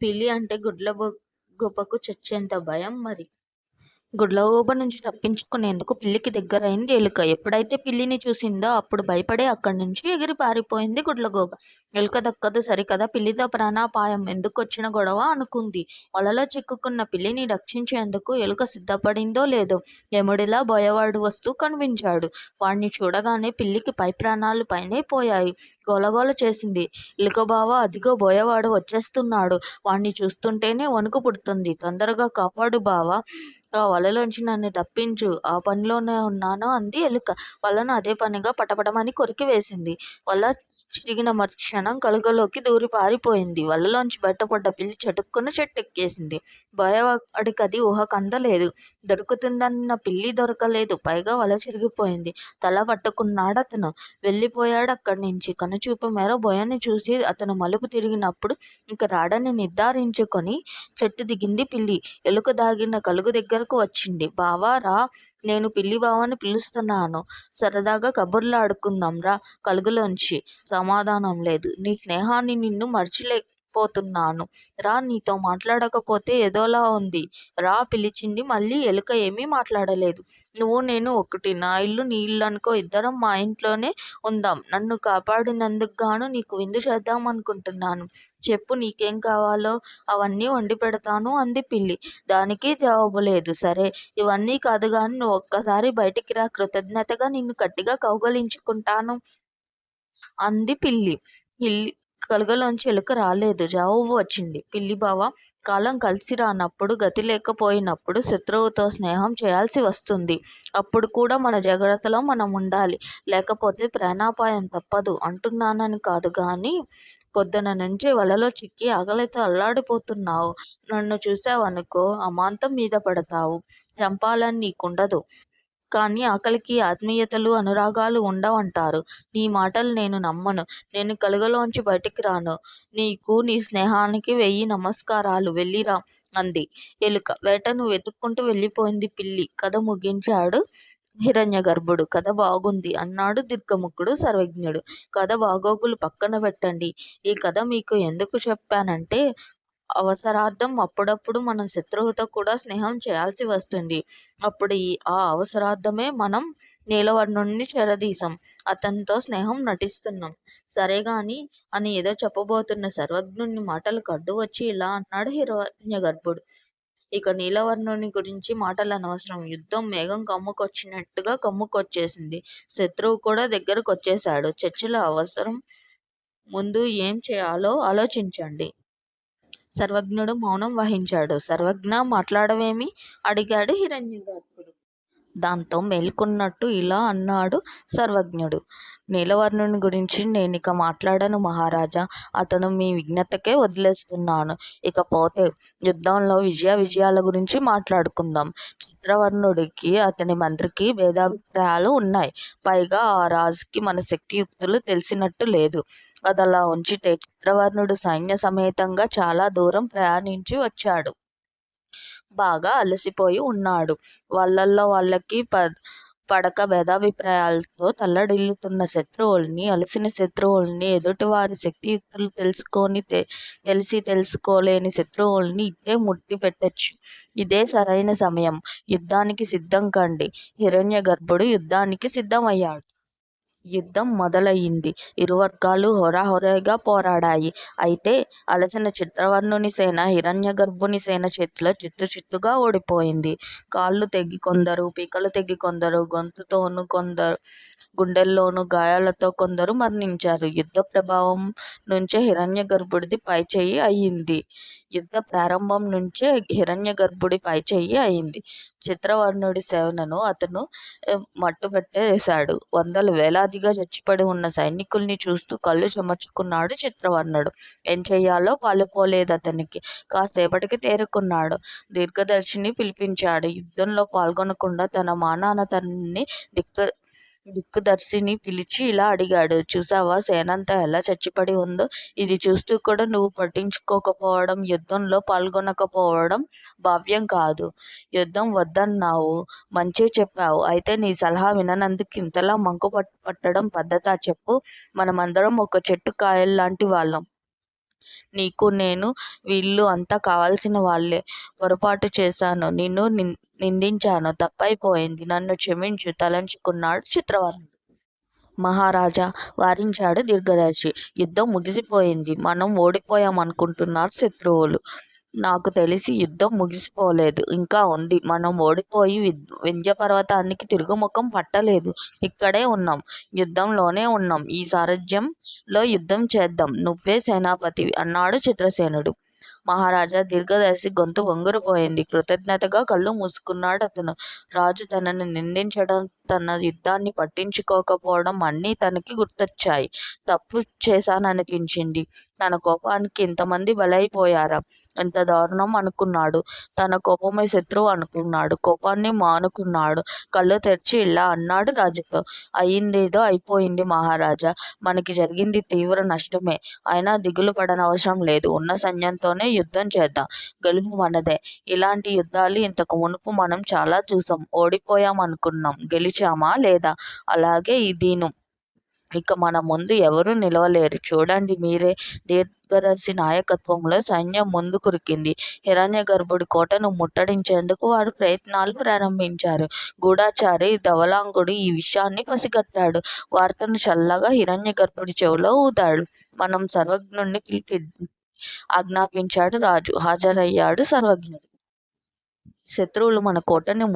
పిల్లి అంటే గుడ్లగూబకు చచ్చేంత భయం మరి. గుడ్లగూబ నుంచి తప్పించుకునేందుకు పిల్లికి దగ్గరైంది ఎలుక. ఎప్పుడైతే పిల్లిని చూసిందో అప్పుడు భయపడి అక్కడి నుంచి ఎగిరి పారిపోయింది గుడ్లగూబ. ఎలుక దక్కదు సరికదా, పిల్లితో ప్రాణాపాయం ఎందుకొచ్చిన గొడవ అనుకుంది. వలలో చిక్కుకున్న పిల్లిని రక్షించేందుకు ఎలుక సిద్ధపడిందో లేదో యముడిలా బోయవాడు వస్తూ కనిపించాడు. వాణ్ణి చూడగానే పిల్లికి పై ప్రాణాలు పైనే పోయాయి. గోలగోల చేసింది. ఎలుక బావ, అదిగో బోయవాడు వచ్చేస్తున్నాడు. వాణ్ణి చూస్తుంటేనే వణుకు పుడుతుంది. తొందరగా కాపాడు బావా, ఆ వలలోంచి నన్ను తప్పించు, ఆ పనిలోనే ఉన్నాను అంది ఎలుక. వలను అదే పనిగా పటపటమని కొరికి వేసింది. వల చిరిగిన మరుక్షణం కలుగలోకి దూరి పారిపోయింది. వలలోంచి బయటపడ్డ పిల్లి చటుక్కున చెట్టెక్కేసింది. బోయవాడికది ఊహకందలేదు. దొరుకుతుందన్న పిల్లి దొరకలేదు. పైగా వల చిరిగిపోయింది. తల పట్టుకున్నాడతను. వెళ్ళిపోయాడు అక్కడి నుంచి. కనుచూపు మేర బోయని చూసి అతను మలుపు తిరిగినప్పుడు ఇంక రాడని నిర్ధారించుకొని చెట్టు దిగింది పిల్లి. ఎలుక దాగిన కలుగు దగ్గరకు వచ్చింది. బావా రా, నేను పిల్లి బావని పిలుస్తున్నాను. సరదాగా కబుర్లాడుకుందాం రా. కలుగులోంచి సమాధానం లేదు. నీ స్నేహాన్ని నిన్ను మర్చిపోతున్నాను రా. నీతో మాట్లాడకపోతే ఏదోలా ఉంది రా పిలిచింది మళ్ళీ. ఎలుక ఏమీ మాట్లాడలేదు. నువ్వు నేను ఒకటి. నా ఇల్లు నీ ఇల్లు అనుకో. ఇద్దరం మా ఇంట్లోనే ఉందాం. నన్ను కాపాడినందుకు గాను నీకు విందు చేద్దామనుకుంటున్నాను. చెప్పు, నీకేం కావాలో అవన్నీ వండి పెడతాను అంది పిల్లి. దానికి జవాబు లేదు. సరే, ఇవన్నీ కాదు గాని నువ్వు ఒక్కసారి బయటికి రా. కృతజ్ఞతగా నిన్ను గట్టిగా కౌగిలించుకుంటాను అంది పిల్లి. కలుగలోంచి ఎలుక రాలేదు. జవాబు వచ్చింది. పిల్లి బావ, కాలం కలిసి రానప్పుడు, గతి లేకపోయినప్పుడు శత్రువుతో స్నేహం చేయాల్సి వస్తుంది. అప్పుడు కూడా మన జాగ్రత్తలో మనం ఉండాలి. లేకపోతే ప్రాణాపాయం తప్పదు అంటున్నానని కాదు గాని, పొద్దున నుంచి వలలో చిక్కి ఆకలితో అల్లాడిపోతున్నావు. నన్ను చూశావనుకో అమాంతం మీద పడతావు. చంపాలని నీకుండదు. కానీ ఆకలికి ఆత్మీయతలు, అనురాగాలు ఉండవంటారు. నీ మాటలు నేను నమ్మను. నేను కలుగలోంచి బయటికి రాను. నీకు, నీ స్నేహానికి 1000 నమస్కారాలు. వెళ్ళిరా అంది ఎలుక. వేటను వెతుక్కుంటూ వెళ్ళిపోయింది పిల్లి. కథ ముగించాడు హిరణ్యగర్భుడు. కథ బాగుంది అన్నాడు దీర్ఘముఖుడు సర్వజ్ఞుడు. కథ బాగోగులు పక్కన పెట్టండి. ఈ కథ మీకు ఎందుకు చెప్పానంటే, అవసరార్థం అప్పుడప్పుడు మనం శత్రువుతో కూడా స్నేహం చేయాల్సి వస్తుంది. అప్పుడు ఆ అవసరార్థమే మనం నీలవర్ణుణ్ణి చేరదీశాం. అతనితో స్నేహం నటిస్తున్నాం. సరేగాని అని ఏదో చెప్పబోతున్న సర్వజ్ఞుని మాటలకు అడ్డు వచ్చి ఇలా అన్నాడు హిరణ్యగర్భుడు. ఇక నీలవర్ణుని గురించి మాటలనవసరం. యుద్ధం మేఘం కమ్ముకొచ్చినట్టుగా కమ్ముకొచ్చేసింది. శత్రువు కూడా దగ్గరకొచ్చేశాడు. చర్చల అవసరం. ముందు ఏం చేయాలో ఆలోచించండి. సర్వజ్ఞుడు మౌనం వహించాడు. సర్వజ్ఞ, మాట్లాడవేమి? అడిగాడు హిరణ్యగర్భుడు. దాంతో మేల్కొన్నట్టు ఇలా అన్నాడు సర్వజ్ఞుడు. నీలవర్ణుని గురించి నేనిక మాట్లాడను మహారాజా. అతను మీ విజ్ఞతకే వదిలేస్తున్నాను. ఇకపోతే యుద్ధంలో విజయాల గురించి మాట్లాడుకుందాం. చిత్రవర్ణుడికి, అతని మంత్రికి భేదాభిప్రాయాలు ఉన్నాయి. పైగా ఆ రాజుకి మన శక్తియుక్తులు తెలిసినట్టు లేదు. అదలా ఉంచితే చిత్రవర్ణుడు సైన్య సమేతంగా చాలా దూరం ప్రయాణించి వచ్చాడు. బాగా అలసిపోయి ఉన్నాడు. వాళ్ళల్లో వాళ్ళకి పడక భేదాభిప్రాయాలతో తల్లడిల్లుతున్న శత్రువుల్ని, అలసిన శత్రువుల్ని, ఎదుటివారి శక్తియుక్తులు తెలుసుకోలేని శత్రువుల్ని ఇట్టే ముట్టి పెట్టొచ్చు. ఇదే సరైన సమయం. యుద్ధానికి సిద్ధం కండి. హిరణ్యగర్భుడు యుద్ధానికి సిద్ధమయ్యాడు. యుద్ధం మొదలయింది. ఇరువర్గాలు హోరాహోరీగా పోరాడాయి. అయితే అలసిన చిత్రవర్ణుని సేన హిరణ్యగర్భుని సేన చేతిలో చిత్తుచిత్తుగా ఓడిపోయింది. కాళ్ళు తెగి కొందరు, పీకలు తెగి కొందరు, గొంతుతోనూ కొందరు, గుండెల్లోనూ గాయాలతో కొందరు మరణించారు. యుద్ధ ప్రభావం నుంచే హిరణ్యగర్భుడిది పైచేయి అయింది. యుద్ధ ప్రారంభం నుంచే హిరణ్యగర్భుడి పైచేయి అయింది. చిత్రవర్ణుడి సేనను అతను మట్టుపెట్టేశాడు. వందలు వేలాదిగా చచ్చిపడి ఉన్న సైనికుల్ని చూస్తూ కళ్ళు చెమర్చుకున్నాడు చిత్రవర్ణుడు. ఏం చెయ్యాలో పాలుపోలేదతనికి. కాసేపటికి తేరుకున్నాడు. దీర్ఘదర్శిని పిలిపించాడు. యుద్ధంలో పాల్గొనకుండా తన మానాన తనని దిక్కుదర్శిని పిలిచి ఇలా అడిగాడు. చూసావా సేనంతా ఎలా చచ్చిపడి ఉందో? ఇది చూస్తూ కూడా నువ్వు పట్టించుకోకపోవడం, యుద్ధంలో పాల్గొనకపోవడం భావ్యం కాదు. యుద్ధం వద్దన్నావు, మంచే చెప్పావు. అయితే నీ సలహా విననందుకు ఇంతలా మంకు పట్టడం పద్ధతా చెప్పు? మనమందరం ఒక చెట్టు కాయల్లాంటి వాళ్ళం. నీకు, నేను, వీళ్ళు అంతా కావాల్సిన వాళ్ళే. పొరపాటు చేశాను. నిన్ను నిందించాను. తప్పైపోయింది. నన్ను క్షమించు తలంచుకున్నాడు చిత్రవర్ణుడు. మహారాజా! వారించాడు దీర్ఘదర్శి. యుద్ధం ముగిసిపోయింది. మనం ఓడిపోయామనుకుంటున్నారు శత్రువులు. నాకు తెలిసి యుద్ధం ముగిసిపోలేదు. ఇంకా ఉంది. మనం ఓడిపోయి వింధ్యపర్వతానికి తిరుగుముఖం పట్టలేదు. ఇక్కడే ఉన్నాం. యుద్ధంలోనే ఉన్నాం. ఈ సారథ్యంలో యుద్ధం చేద్దాం. నువ్వే సేనాపతివి అన్నాడు చిత్రసేనుడు. మహారాజా! దీర్ఘదర్శి గొంతు వంగురుపోయింది. కృతజ్ఞతగా కళ్ళు మూసుకున్నాడతను. రాజు తనని నిందించడం, తన యుద్ధాన్ని పట్టించుకోకపోవడం అన్నీ తనకి గుర్తొచ్చాయి. తప్పు చేశాననిపించింది. తన కోపానికి ఇంతమంది బలైపోయారా? ఎంత దారుణం అనుకున్నాడు. తన కోపమే శత్రువు అనుకున్నాడు. కోపాన్ని మానుకున్నాడు. కళ్ళు తెరిచి ఇలా అన్నాడు రాజుతో. అయిందేదో అయిపోయింది మహారాజా! మనకి జరిగింది తీవ్ర నష్టమే. అయినా దిగులు పడనవసరం లేదు. ఉన్న సైన్యంతోనే యుద్ధం చేద్దాం. గెలుపు మనదే. ఇలాంటి యుద్ధాలు ఇంతకు మునుపు మనం చాలా చూసాం. ఓడిపోయాం అనుకున్నాం. గెలిచామా లేదా? అలాగే ఇదీను. ఇక మన ముందు ఎవరూ నిలవలేరు. చూడండి మీరే. దీర్ఘదర్శి నాయకత్వంలో సైన్యం ముందుకురికింది. హిరణ్యగర్భుడి కోటను ముట్టడించేందుకు వారు ప్రయత్నాలు ప్రారంభించారు. గూఢచారి ధవళాంగుడు ఈ విషయాన్ని పసిగట్టాడు. వార్తను చల్లగా హిరణ్యగర్భుడి చెవిలో ఊదాడు. మనం సర్వజ్ఞుణ్ణి పిలిపి ఆజ్ఞాపించాడు రాజు. హాజరయ్యాడు సర్వజ్ఞుడు. శత్రువులు మన కోటని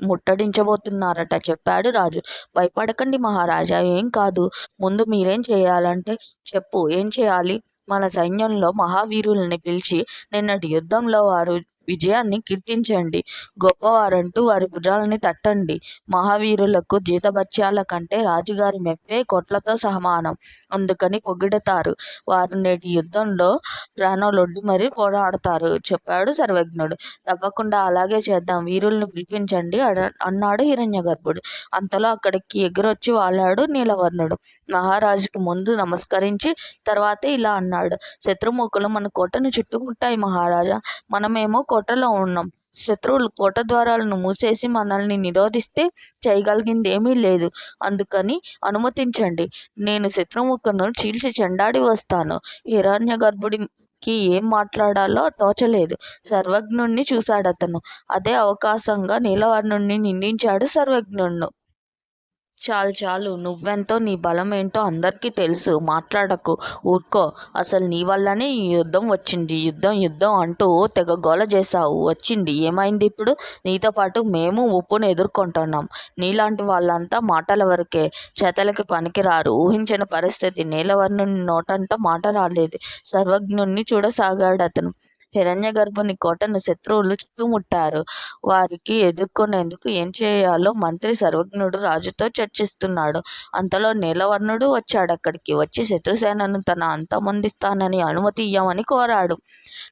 ముట్టడించబోతున్నారట చెప్పాడు రాజు. భయపడకండి మహారాజా! ఏం కాదు. ముందు మీరేం చేయాలంటే చెప్పు. ఏం చేయాలి? మన సైన్యంలో మహావీరుల్ని పిలిచి నిన్నటి యుద్ధంలో వారు విజయాన్ని కీర్తించండి. గొప్పవారంటూ వారి భుజాలని తట్టండి. మహావీరులకు జీతభత్యాల కంటే రాజుగారి మెప్పే కోట్లతో సమానం. అందుకని పొగిడతారు. వారు నేటి యుద్ధంలో ప్రాణాలొడ్డి మరీ పోరాడతారు చెప్పాడు సర్వజ్ఞుడు. తప్పకుండా అలాగే చేద్దాం. వీరుల్ని పిలిపించండి అన్నాడు హిరణ్యగర్భుడు. అంతలో అక్కడికి ఎగిరొచ్చి వాలాడు నీలవర్ణుడు. మహారాజుకు ముందు నమస్కరించి తర్వాతే ఇలా అన్నాడు. శత్రుముఖులు మన కోటను చుట్టుముట్టాయి మహారాజా! మనమేమో కోటలో ఉన్నాం. శత్రువులు కోట ద్వారాలను మూసేసి మనల్ని నిరోధిస్తే చేయగలిగింది ఏమీ లేదు. అందుకని అనుమతించండి. నేను శత్రుముఖను చీల్చి చెండాడి వస్తాను. హిరణ్యగర్భుడికి ఏం మాట్లాడాలో తోచలేదు. సర్వజ్ఞుణ్ణి చూశాడతను. అదే అవకాశంగా నీలవర్ణుణ్ణి నిందించాడు సర్వజ్ఞుణ్ణు. చాలు చాలు. నువ్వెంతో నీ బలమేంటో అందరికీ తెలుసు. మాట్లాడకు. ఊర్కో. అసలు నీ వల్లనే ఈ యుద్ధం వచ్చింది. యుద్ధం యుద్ధం అంటూ తెగ గోల చేశావు. వచ్చింది. ఏమైంది ఇప్పుడు? నీతో పాటు మేము ముప్పును ఎదుర్కొంటున్నాం. నీలాంటి వాళ్ళంతా మాటల వరకే, చేతలకి పనికిరారు. ఊహించిన పరిస్థితి. నీలవర్ణుని నోటంట మాట రాలేదు. సర్వజ్ఞుణ్ణి చూడసాగాడతను. హిరణ్యగర్భుని కోటను శత్రువులు చుట్టుముట్టారు. వారికి ఎదుర్కొనేందుకు ఏం చేయాలో మంత్రి సర్వజ్ఞుడు రాజుతో చర్చిస్తున్నాడు. అంతలో నీలవర్ణుడు వచ్చాడక్కడికి. వచ్చి శత్రుసేనను తన అంతమొందిస్తానని అనుమతి ఇయ్యమని కోరాడు.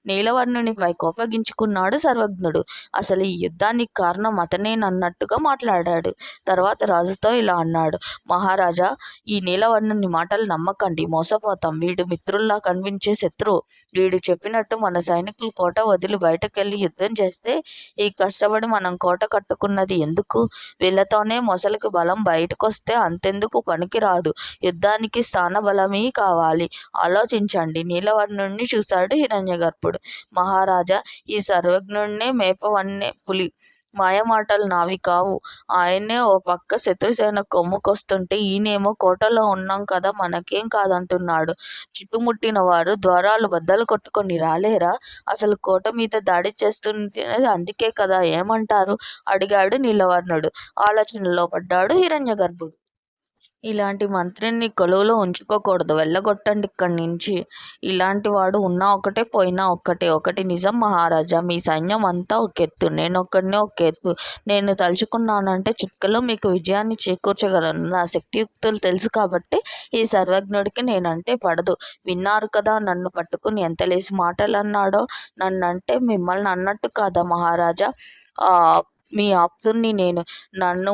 నీలవర్ణునిపై కోపగించుకున్నాడు సర్వజ్ఞుడు. అసలు ఈ యుద్ధానికి కారణం అతనేనన్నట్టుగా మాట్లాడాడు. తర్వాత రాజుతో ఇలా అన్నాడు. మహారాజా! ఈ నీలవర్ణుని మాటలు నమ్మకండి. మోసపోతాం. వీడు మిత్రుల్లా కనిపించే శత్రువు. వీడు చెప్పినట్టు మన సైనికులు కోట వదిలి బయటకెళ్ళి యుద్ధం చేస్తే ఈ కష్టపడి మనం కోట కట్టుకున్నది ఎందుకు? వీళ్ళతోనే మొసలికి బలం బయటకొస్తే అంతెందుకు పనికిరాదు. యుద్ధానికి స్థానబలమీ కావాలి. ఆలోచించండి. నీలవర్ణుణ్ణి చూశాడు హిరణ్యగర్భుడు. మహారాజా! ఈ సర్వజ్ఞుణ్ణే మేపవన్నే పులి. మాయమాటలు నావి కావు. ఆయనే ఓ పక్క శత్రుసేన కొమ్ముకొస్తుంటే ఈయనేమో కోటలో ఉన్నాం కదా మనకేం కాదంటున్నాడు. చుట్టుముట్టిన వారు ద్వారాలు బద్దలు కొట్టుకొని రాలేరా? అసలు కోట మీద దాడి చేస్తుంటేనే అందుకే కదా ఏమంటారు? అడిగాడు నీలవర్ణుడు. ఆలోచనలో పడ్డాడు హిరణ్యగర్భుడు. ఇలాంటి మంత్రిని కొలువులో ఉంచుకోకూడదు. వెళ్ళగొట్టండి ఇక్కడి నుంచి. ఇలాంటి వాడు ఉన్నా ఒకటే పోయినా ఒక్కటే. ఒకటి నిజం మహారాజా! మీ సైన్యం అంతా ఒకెత్తు. నేనొక్కడినే ఒకెత్తు. నేను తలుచుకున్నానంటే చిటికెలో మీకు విజయాన్ని చేకూర్చగలను. నా శక్తియుక్తులు తెలుసు కాబట్టి ఈ సర్వజ్ఞుడికి నేనంటే పడదు. విన్నారు కదా నన్ను పట్టుకుని ఎంతలేసి మాటలన్నాడో. నన్నంటే మిమ్మల్ని అన్నట్టు కాదా మహారాజా! మీ ఆప్తుణ్ణి నేను. నన్ను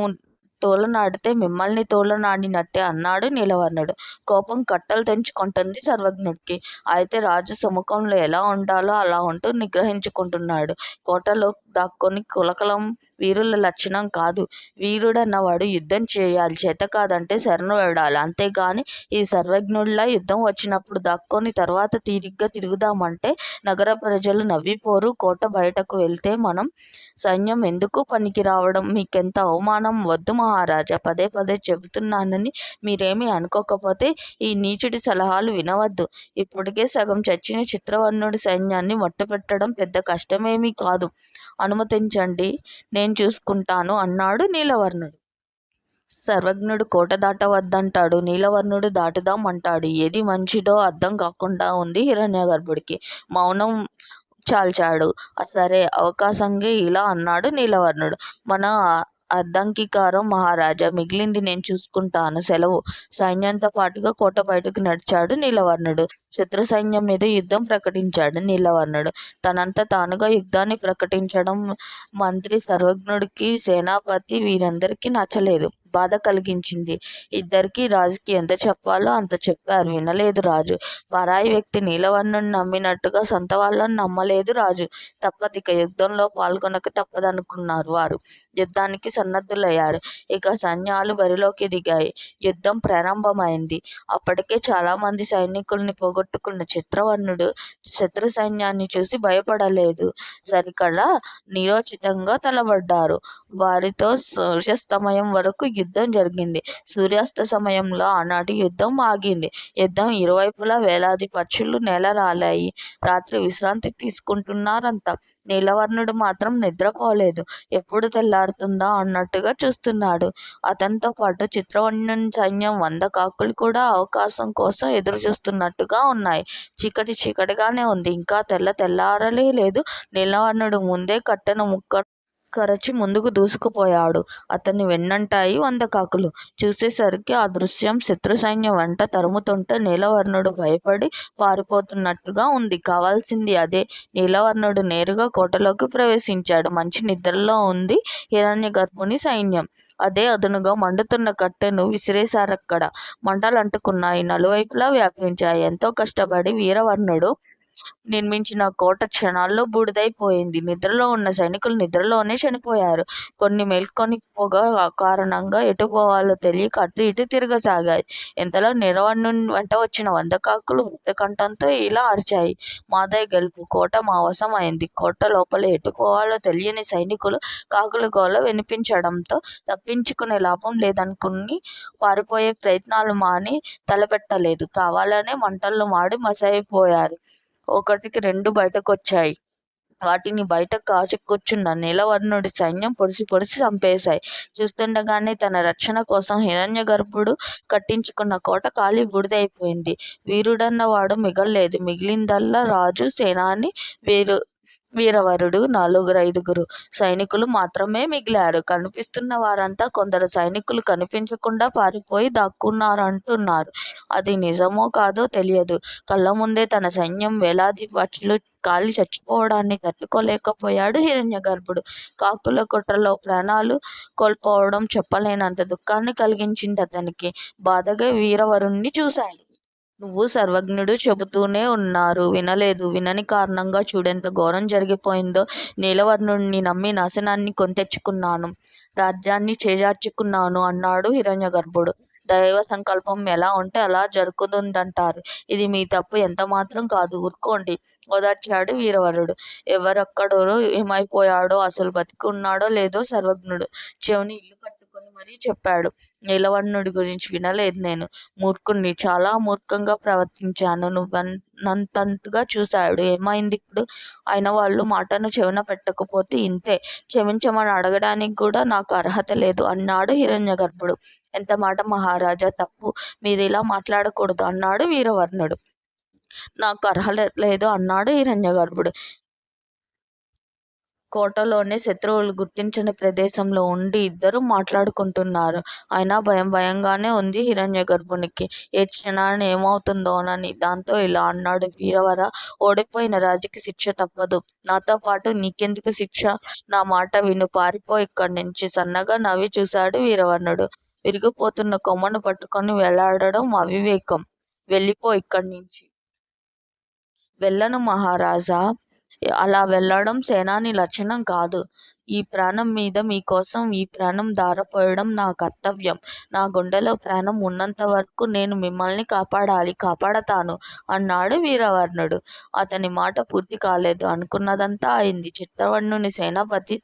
తోలనాడితే మిమ్మల్ని తోలనాడినట్టే అన్నాడు నీలవర్ణుడు. కోపం కట్టలు తెంచుకుంటుంది సర్వజ్ఞుడికి. అయితే రాజు సముఖంలో ఎలా ఉండాలో అలా ఉంటూ నిగ్రహించుకుంటున్నాడు. కోటలో దాక్కొని కులకలం వీరుల లక్షణం కాదు. వీరుడన్నవాడు యుద్ధం చేయాలి, చేత కాదంటే శరణు వేడాలి. అంతేగాని ఈ సర్వజ్ఞుడిలా యుద్ధం వచ్చినప్పుడు దాక్కొని తర్వాత తీరిగ్గా తిరుగుదామంటే నగర ప్రజలు నవ్విపోరు. కోట బయటకు వెళ్తే మనం సైన్యం ఎందుకు పనికి రావడం? మీకెంత అవమానం! వద్దు మహారాజా, పదే పదే చెబుతున్నానని మీరేమీ అనుకోకపోతే ఈ నీచుడి సలహాలు వినవద్దు. ఇప్పటికే సగం చచ్చిన చిత్రవర్ణుడి సైన్యాన్ని మట్టుపెట్టడం పెద్ద కష్టమేమీ కాదు. అనుమతించండి, నేను చూసుకుంటాను అన్నాడు నీలవర్ణుడు. సర్వజ్ఞుడు కోట దాటవద్దంటాడు, నీలవర్ణుడు దాటుదాం అంటాడు. ఏది మంచిదో అర్థం కాకుండా ఉంది హిరణ్యగర్భుడికి. మౌనం చాల్చాడు. సరే, అవకాశంగా ఇలా అన్నాడు నీలవర్ణుడు. మన అర్ధంగీకారం మహారాజా, మిగిలింది నేను చూసుకుంటాను. సెలవు. సైన్యంతో పాటుగా కోట బయటకు నడిచాడు నీలవర్ణుడు. శత్రు సైన్యం మీద యుద్ధం ప్రకటించాడు నీలవర్ణుడు. తనంత తానుగా యుద్ధాన్ని ప్రకటించడం మంత్రి సర్వజ్ఞుడికి, సేనాపతి వీరందరికీ నచ్చలేదు. బాధ కలిగించింది. ఇద్దరికీ రాజుకి ఎంత చెప్పాలో అంత చెప్పారు. వినలేదు రాజు. పరాయి వ్యక్తి నీలవర్ణుని నమ్మినట్టుగా సొంత వాళ్ళని నమ్మలేదు రాజు. తప్పదిక, యుద్ధంలో పాల్గొనక తప్పదనుకున్నారు వారు. యుద్ధానికి సన్నద్ధులయ్యారు. ఇక సైన్యాలు బరిలోకి దిగాయి. యుద్ధం ప్రారంభమైంది. అప్పటికే చాలా మంది సైనికుల్ని పోగొట్టుకున్న చిత్రవర్ణుడు శత్రు సైన్యాన్ని చూసి భయపడలేదు. సరికదా, నిరోచితంగా తలబడ్డారు. వారితో సూర్యాస్తమయం వరకు యుద్ధం జరిగింది. సూర్యాస్త సమయంలో ఆనాటి యుద్ధం ఆగింది. యుద్ధం ఇరువైపులా వేలాది పక్షులు నేలరాలాయి. రాత్రి విశ్రాంతి తీసుకుంటున్నారంతా. నీలవర్ణుడు మాత్రం నిద్రపోలేదు. ఎప్పుడు తెల్లారుతుందా అన్నట్టుగా చూస్తున్నాడు. అతనితో పాటు చిత్రవర్ణుని సైన్యం 100 కాకులు కూడా అవకాశం కోసం ఎదురు చూస్తున్నట్టుగా ఉన్నాయి. చీకటి చీకటిగానే ఉంది. ఇంకా తెల్లారలే లేదు. నీలవర్ణుడు ముందే కట్టెను ముక్క కరచి ముందుకు దూసుకుపోయాడు. అతన్ని వెన్నంటాయి 100 కాకులు. చూసేసరికి ఆ దృశ్యం శత్రు సైన్యం వెంట తరుముతుంటే నీలవర్ణుడు భయపడి పారిపోతున్నట్టుగా ఉంది. కావాల్సింది అదే. నీలవర్ణుడు నేరుగా కోటలోకి ప్రవేశించాడు. మంచి నిద్రలో ఉంది హిరణ్యగర్భుని సైన్యం. అదే అదునుగా మండుతున్న కట్టెను విసిరేశారక్కడ. మంటలంటుకున్నాయి, నలువైపులా వ్యాపించాయి. ఎంతో కష్టపడి వీరవర్ణుడు నిర్మించిన కోట క్షణాల్లో బూడిదైపోయింది. నిద్రలో ఉన్న సైనికులు నిద్రలోనే చనిపోయారు. కొన్ని మేల్కొని పొగ కారణంగా ఎటు పోవాలో తెలియక అటు ఇటు తిరగసాగాయి. ఇంతలో నీలవర్ణుని వెంట వచ్చిన 100 కాకులు వృత్తకంఠంతో ఇలా అరిచాయి: మాదే గెలుపు, కోట మా వశం అయింది. కోట లోపల ఎటు పోవాలో తెలియని సైనికులు కాకుల గోల వినిపించడంతో తప్పించుకునే లాభం లేదనుకుని పారిపోయే ప్రయత్నాలు మాని తలపెట్టలేదు. కావాలనే మంటల్లో మాడి మసైపోయారు. ఒకటికి 2 బయటకొచ్చాయి. వాటిని బయట కాచి కూర్చున్న నీలవర్ణుడి సైన్యం పొడిసి పొడిసి చంపేశాయి. చూస్తుండగానే తన రక్షణ కోసం హిరణ్యగర్భుడు కట్టించుకున్న కోట కాలి బూడిదైపోయింది. వీరుడన్నవాడు మిగల్లేదు. మిగిలిందల్లా రాజు, సేనాని, వీరవరుడు, 4-5 సైనికులు మాత్రమే మిగిలారు. కనిపిస్తున్న వారంతా కొందరు సైనికులు కనిపించకుండా పారిపోయి దాక్కున్నారంటున్నారు. అది నిజమో కాదో తెలియదు. కళ్ళ ముందే తన సైన్యం వేలాది పక్షులు కాలి చచ్చిపోవడాన్ని తట్టుకోలేకపోయాడు హిరణ్యగర్భుడు. కాకుల కుట్రలో ప్రాణాలు కోల్పోవడం చెప్పలేనంత దుఃఖాన్ని కలిగించింది అతనికి. బాధగా వీరవరుణ్ణి చూశాడు. నువ్వు సర్వజ్ఞుడు చెబుతూనే ఉన్నారు, వినలేదు. వినని కారణంగా చూడెంత ఘోరం జరిగిపోయిందో. నీలవర్ణుడిని నమ్మి నాశనాన్ని తెచ్చుకున్నాను, రాజ్యాన్ని చేజార్చుకున్నాను అన్నాడు హిరణ్యగర్భుడు. దైవ సంకల్పం ఎలా ఉంటే అలా జరుగుతుందంటారు. ఇది మీ తప్పు ఎంతమాత్రం కాదు. ఊరుకోండి, ఓదార్చాడు వీరవరుడు. ఎవరక్కడో ఏమైపోయాడో, అసలు బతికి ఉన్నాడో లేదో సర్వజ్ఞుడు చెవిని ఇల్లు కట్టుకొని మరీ చెప్పాడు. నీలవర్ణుడి గురించి వినలేదు నేను. మూర్ఖుణ్ణి, చాలా మూర్ఖంగా ప్రవర్తించాను. నువ్వన్నంతగా చూశాడు. ఏమైంది ఇప్పుడు? అయిన వాళ్ళు మాటను చెవిన పెట్టకపోతే ఇంతే. క్షమించమని అడగడానికి కూడా నాకు అర్హత లేదు అన్నాడు హిరణ్యగర్భుడు. ఎంత మాట మహారాజా, తప్పు. మీరిలా మాట్లాడకూడదు అన్నాడు వీరవర్ణుడు. నాకు అర్హత లేదు అన్నాడు హిరణ్యగర్భుడు. కోటలోనే శత్రువులు గుర్తించని ప్రదేశంలో ఉండి ఇద్దరూ మాట్లాడుకుంటున్నారు. అయినా భయం భయంగానే ఉంది హిరణ్యగర్భునికి. ఏ క్షణాన ఏమవుతుందోనని. దాంతో ఇలా అన్నాడు: వీరవర, ఓడిపోయిన రాజుకి శిక్ష తప్పదు. నాతో పాటు నీకెందుకు శిక్ష? నా మాట విను, పారిపో ఇక్కడి నుంచి. సన్నగా నవ్వి చూశాడు వీరవర్ణుడు. విరిగిపోతున్న కొమ్మను పట్టుకొని వేలాడడం అవివేకం. వెళ్ళిపో ఇక్కడి నుంచి. వెళ్ళను మహారాజా. అలా వెళ్ళడం సేనాని లక్షణం కాదు. ఈ ప్రాణం మీద మీకోసం ఈ ప్రాణం ధారపోయడం నా కర్తవ్యం. నా గుండెలో ప్రాణం ఉన్నంత వరకు నేను మిమ్మల్ని కాపాడాలి, కాపాడతాను అన్నాడు వీరవర్ణుడు. అతని మాట పూర్తి కాలేదు. అనుకున్నదంతా అయింది. చిత్రవర్ణుని సేనాపతి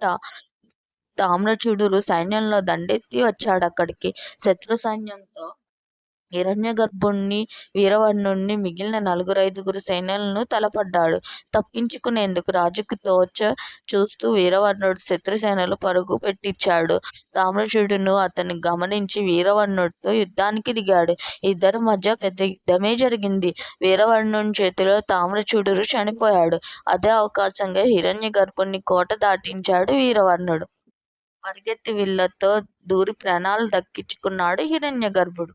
తామ్రచూడుడు సైన్యంలో దండెత్తి వచ్చాడక్కడికి. శత్రు సైన్యంతో హిరణ్యగర్భుణ్ణి, వీరవర్ణుణ్ణి, మిగిలిన 4-5 సైన్యాలను తలపడ్డాడు. తప్పించుకునేందుకు రాజుకు చూస్తూ వీరవర్ణుడు శత్రుసేనలు పరుగు పెట్టించాడు. తామ్రచూడును అతన్ని గమనించి వీరవర్ణుడితో యుద్ధానికి దిగాడు. ఇద్దరి మధ్య పెద్ద యుద్ధమే జరిగింది. వీరవర్ణుని చేతిలో తామ్రచూడుడు చనిపోయాడు. అదే అవకాశంగా హిరణ్యగర్భుణ్ణి కోట దాటించాడు వీరవర్ణుడు. పరిగెత్తి విల్లతో దూరి ప్రాణాలు దక్కించుకున్నాడు హిరణ్యగర్భుడు.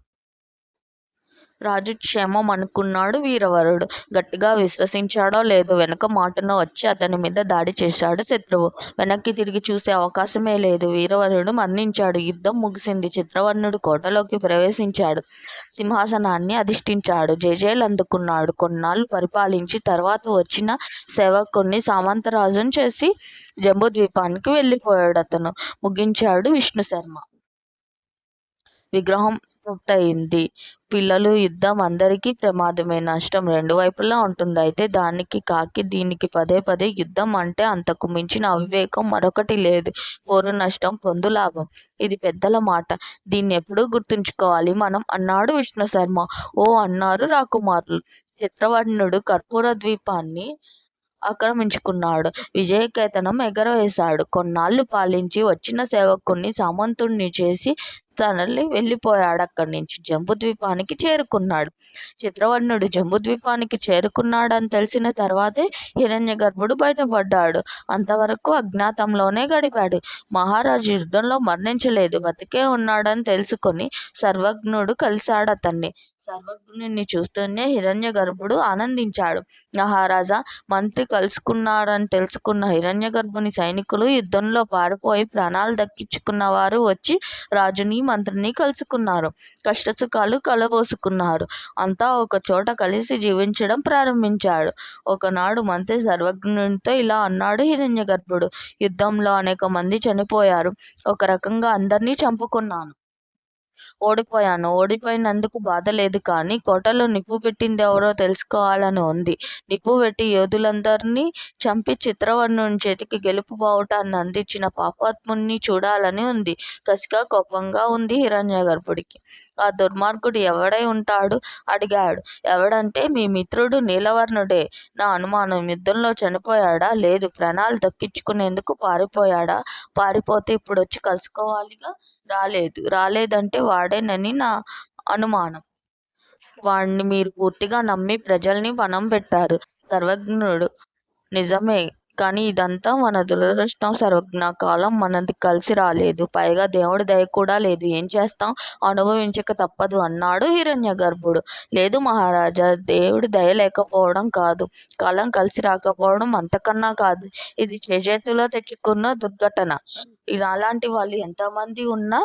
రాజు క్షేమం అనుకున్నాడు వీరవరుడు. గట్టిగా విశ్వసించాడో లేదో వెనక మాటన వచ్చి అతని మీద దాడి చేశాడు శత్రువు. వెనక్కి తిరిగి చూసే అవకాశమే లేదు. వీరవరుడు మరణించాడు. యుద్ధం ముగిసింది. చిత్రవర్ణుడు కోటలోకి ప్రవేశించాడు. సింహాసనాన్ని అధిష్ఠించాడు. జయజయలు అందుకున్నాడు. కొన్నాళ్ళు పరిపాలించి తర్వాత వచ్చిన సేవకుణ్ణి సామంతరాజును చేసి జంబూద్వీపానికి వెళ్ళిపోయాడు. అతను ముగించాడు విష్ణుశర్మ. విగ్రహం పూర్తయింది. పిల్లలు యుద్ధం అందరికీ ప్రమాదమే. నష్టం రెండు వైపులా ఉంటుంది. అయితే దానికి కాకి దీనికి పదే పదే యుద్ధం అంటే అంతకు మించిన అవివేకం మరొకటి లేదు. పోరు నష్టం, పొందు లాభం. ఇది పెద్దల మాట. దీన్ని ఎప్పుడూ గుర్తుంచుకోవాలి మనం అన్నాడు విష్ణుశర్మ. ఓ అన్నారు రాకుమారులు. చిత్రవర్ణుడు కర్పూర ద్వీపాన్ని ఆక్రమించుకున్నాడు. విజయకేతనం ఎగరవేశాడు. కొన్నాళ్ళు పాలించి వచ్చిన సేవకుణ్ణి సామంతుణ్ణి చేసి తనలి వెళ్ళిపోయాడు. అక్కడి నుంచి జంబూద్వీపానికి చేరుకున్నాడు. చిత్రవర్ణుడు జంబూద్వీపానికి చేరుకున్నాడని తెలిసిన తర్వాతే హిరణ్యగర్భుడు బయటపడ్డాడు. అంతవరకు అజ్ఞాతంలోనే గడిపాడు. మహారాజు యుద్ధంలో మరణించలేదు, బతికే ఉన్నాడని తెలుసుకొని సర్వజ్ఞుడు కలిశాడు అతన్ని. సర్వజ్ఞుని చూస్తూనే హిరణ్యగర్భుడు ఆనందించాడు. మహారాజా, మంత్రి కలుసుకున్నారని తెలుసుకున్న హిరణ్యగర్భుని సైనికులు యుద్ధంలో పారిపోయి ప్రాణాలు దక్కించుకున్న వారు వచ్చి రాజుని మంత్రిని కలుసుకున్నారు. కష్టసుఖాలు కలబోసుకున్నారు. అంతా ఒక చోట కలిసి జీవించడం ప్రారంభించాడు. ఒకనాడు మంత్రి సర్వజ్ఞునితో ఇలా అన్నాడు హిరణ్యగర్భుడు. యుద్ధంలో అనేక మంది చనిపోయారు. ఒక రకంగా అందరినీ చంపుకున్నాను. ఓడిపోయినందుకు బాధ లేదు, కానీ కోటలో నిప్పు పెట్టింది ఎవరో తెలుసుకోవాలని ఉంది. నిప్పు పెట్టి యోధులందరినీ చంపి చిత్రవర్ణుని చేతికి గెలుపు బావుటాన్ని అందించిన పాపాత్ముణ్ణి చూడాలని ఉంది. కసిగా కోపంగా ఉంది హిరణ్యగర్భుడికి. ఆ దుర్మార్గుడు ఎవడై ఉంటాడు అడిగాడు. ఎవడంటే మీ మిత్రుడు నీలవర్ణుడే. నా అనుమానం. యుద్ధంలో చనిపోయాడా? లేదు. ప్రాణాలు దక్కించుకునేందుకు పారిపోయాడా? పారిపోతే ఇప్పుడు వచ్చి కలుసుకోవాలిగా. రాలేదంటే వాడేనని నా అనుమానం. వాణ్ణి మీరు పూర్తిగా నమ్మి ప్రజల్ని పణం పెట్టారు. సర్వజ్ఞుడు: నిజమే, కానీ ఇదంతా మన దురదృష్టం సర్వజ్ఞ. కాలం మనది కలిసి రాలేదు. పైగా దేవుడి దయ కూడా లేదు. ఏం చేస్తాం? అనుభవించక తప్పదు అన్నాడు హిరణ్యగర్భుడు. లేదు మహారాజా, దేవుడి దయ లేకపోవడం కాదు, కాలం కలిసి రాకపోవడం అంతకన్నా కాదు. ఇది చేజేతులో తెచ్చుకున్న దుర్ఘటన. అలాంటి వాళ్ళు ఎంతమంది ఉన్నా,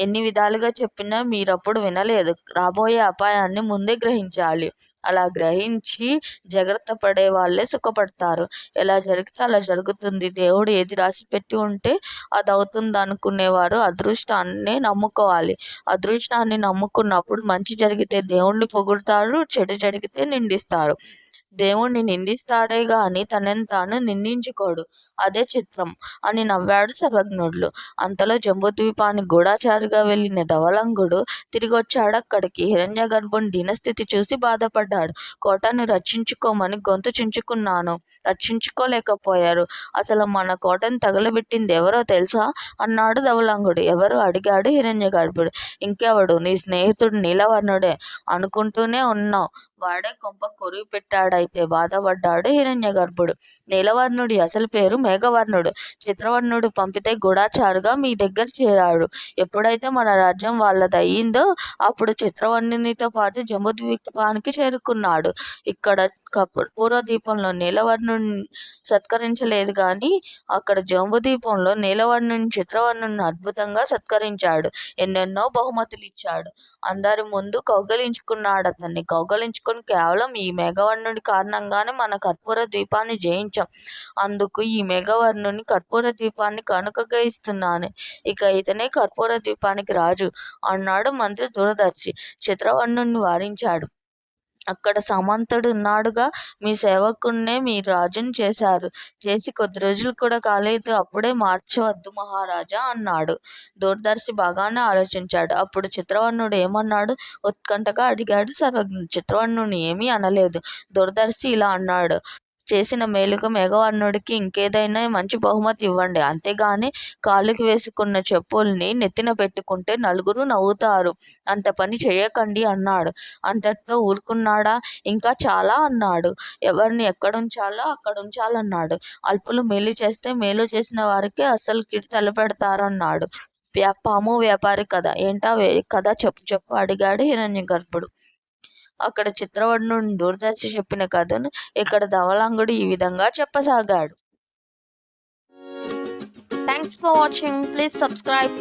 ఎన్ని విధాలుగా చెప్పినా మీరప్పుడు వినలేదు. రాబోయే అపాయాన్ని ముందే గ్రహించాలి. అలా గ్రహించి జాగ్రత్త పడే వాళ్ళే సుఖపడతారు. ఎలా జరిగితే అలా జరుగుతుంది. దేవుడు ఏది రాసి పెట్టి ఉంటే అది అవుతుంది అనుకునేవారు అదృష్టాన్నే నమ్ముకోవాలి. అదృష్టాన్ని నమ్ముకున్నప్పుడు మంచి జరిగితే దేవుణ్ణి పొగుడుతారు, చెడు జరిగితే నిందిస్తారు. దేవుణ్ణి నిందిస్తాడే గాని తనని తాను నిందించుకోడు. అదే చిత్రం అని నవ్వాడు సర్వజ్ఞుడు. అంతలో జంబూద్వీపానికి గూఢచారిగా వెళ్ళిన ధవళంగుడు తిరిగొచ్చాడు అక్కడికి. హిరణ్యగర్భుని దీనస్థితి చూసి బాధపడ్డాడు. కోటను రక్షించుకోమని గొంతు చించుకున్నాను, రక్షించుకోలేకపోయారు. అసలు మన కోటను తగలబెట్టింది ఎవరో తెలుసా అన్నాడు ధవళంగుడు. ఎవరు అడిగాడు హిరణ్యగర్భుడు. ఇంకెవడు, నీ స్నేహితుడు నీలవర్ణుడే. అనుకుంటూనే ఉన్నావు. వాడే కొంప కొరివి పెట్టాడైతే బాధపడ్డాడు హిరణ్యగర్భుడు. నీలవర్ణుడి అసలు పేరు మేఘవర్ణుడు. చిత్రవర్ణుడు పంపితే గూఢచారుగా మీ దగ్గర చేరాడు. ఎప్పుడైతే మన రాజ్యం వాళ్ళదయ్యిందో అప్పుడు చిత్రవర్ణునితో పాటు జంబుద్వీపానికి చేరుకున్నాడు. ఇక్కడ కర్పూర దీపంలో నీలవర్ణుని సత్కరించలేదు గాని అక్కడ జంబుద్వీపంలో నీలవర్ణుని చిత్రవర్ణుని అద్భుతంగా సత్కరించాడు. ఎన్నెన్నో బహుమతులిచ్చాడు. అందరి ముందు కౌగిలించుకున్నాడతన్ని. కౌగిలించుకొని కేవలం ఈ మేఘవర్ణుడి కారణంగానే మన కర్పూర ద్వీపాన్ని జయించాం. అందుకు ఈ మేఘవర్ణుని కర్పూర ద్వీపాన్ని కానుకగా ఇస్తున్నాను. ఇక ఇతనే కర్పూర ద్వీపానికి రాజు అన్నాడు మంత్రి దూరదర్శి. చిత్రవర్ణుని వారించాడు. అక్కడ సామంతుడున్నాడుగా, మీ సేవకుణ్ణే మీరు రాజుని చేశారు. చేసి కొద్ది రోజులు కూడా కాలేదు, అప్పుడే మార్చవద్దు మహారాజా అన్నాడు. దూరదర్శి బాగానే ఆలోచించాడు. అప్పుడు చిత్రవర్ణుడు ఏమన్నాడు ఉత్కంఠగా అడిగాడు సర్వజ్ఞుడు. చిత్రవర్ణుని ఏమీ అనలేదు. దూరదర్శి ఇలా అన్నాడు, చేసిన మేలుకు మేఘవర్ణుడికి ఇంకేదైనా మంచి బహుమతి ఇవ్వండి. అంతేగాని కాళ్ళకి వేసుకున్న చెప్పుల్ని నెత్తిన పెట్టుకుంటే నలుగురు నవ్వుతారు. అంత పని చేయకండి అన్నాడు. అంతటితో ఊరుకున్నాడా? ఇంకా చాలా అన్నాడు. ఎవరిని ఎక్కడుంచాలో అక్కడుంచాలన్నాడు. అల్పులు మేలు చేస్తే మేలు చేసిన వారికి అస్సలు కీడు తలపెడతారన్నాడు. పాము వ్యాపారి కథ. ఏంటా కథ చెప్పు చెప్పు అడిగాడు హిరణ్యగర్భుడు. అక్కడ చిత్రవర్ణుడు దూరదర్శి చెప్పిన కథను ఇక్కడ ధవళాంగుడు ఈ విధంగా చెప్పసాగాడు. Thanks for watching. Please subscribe.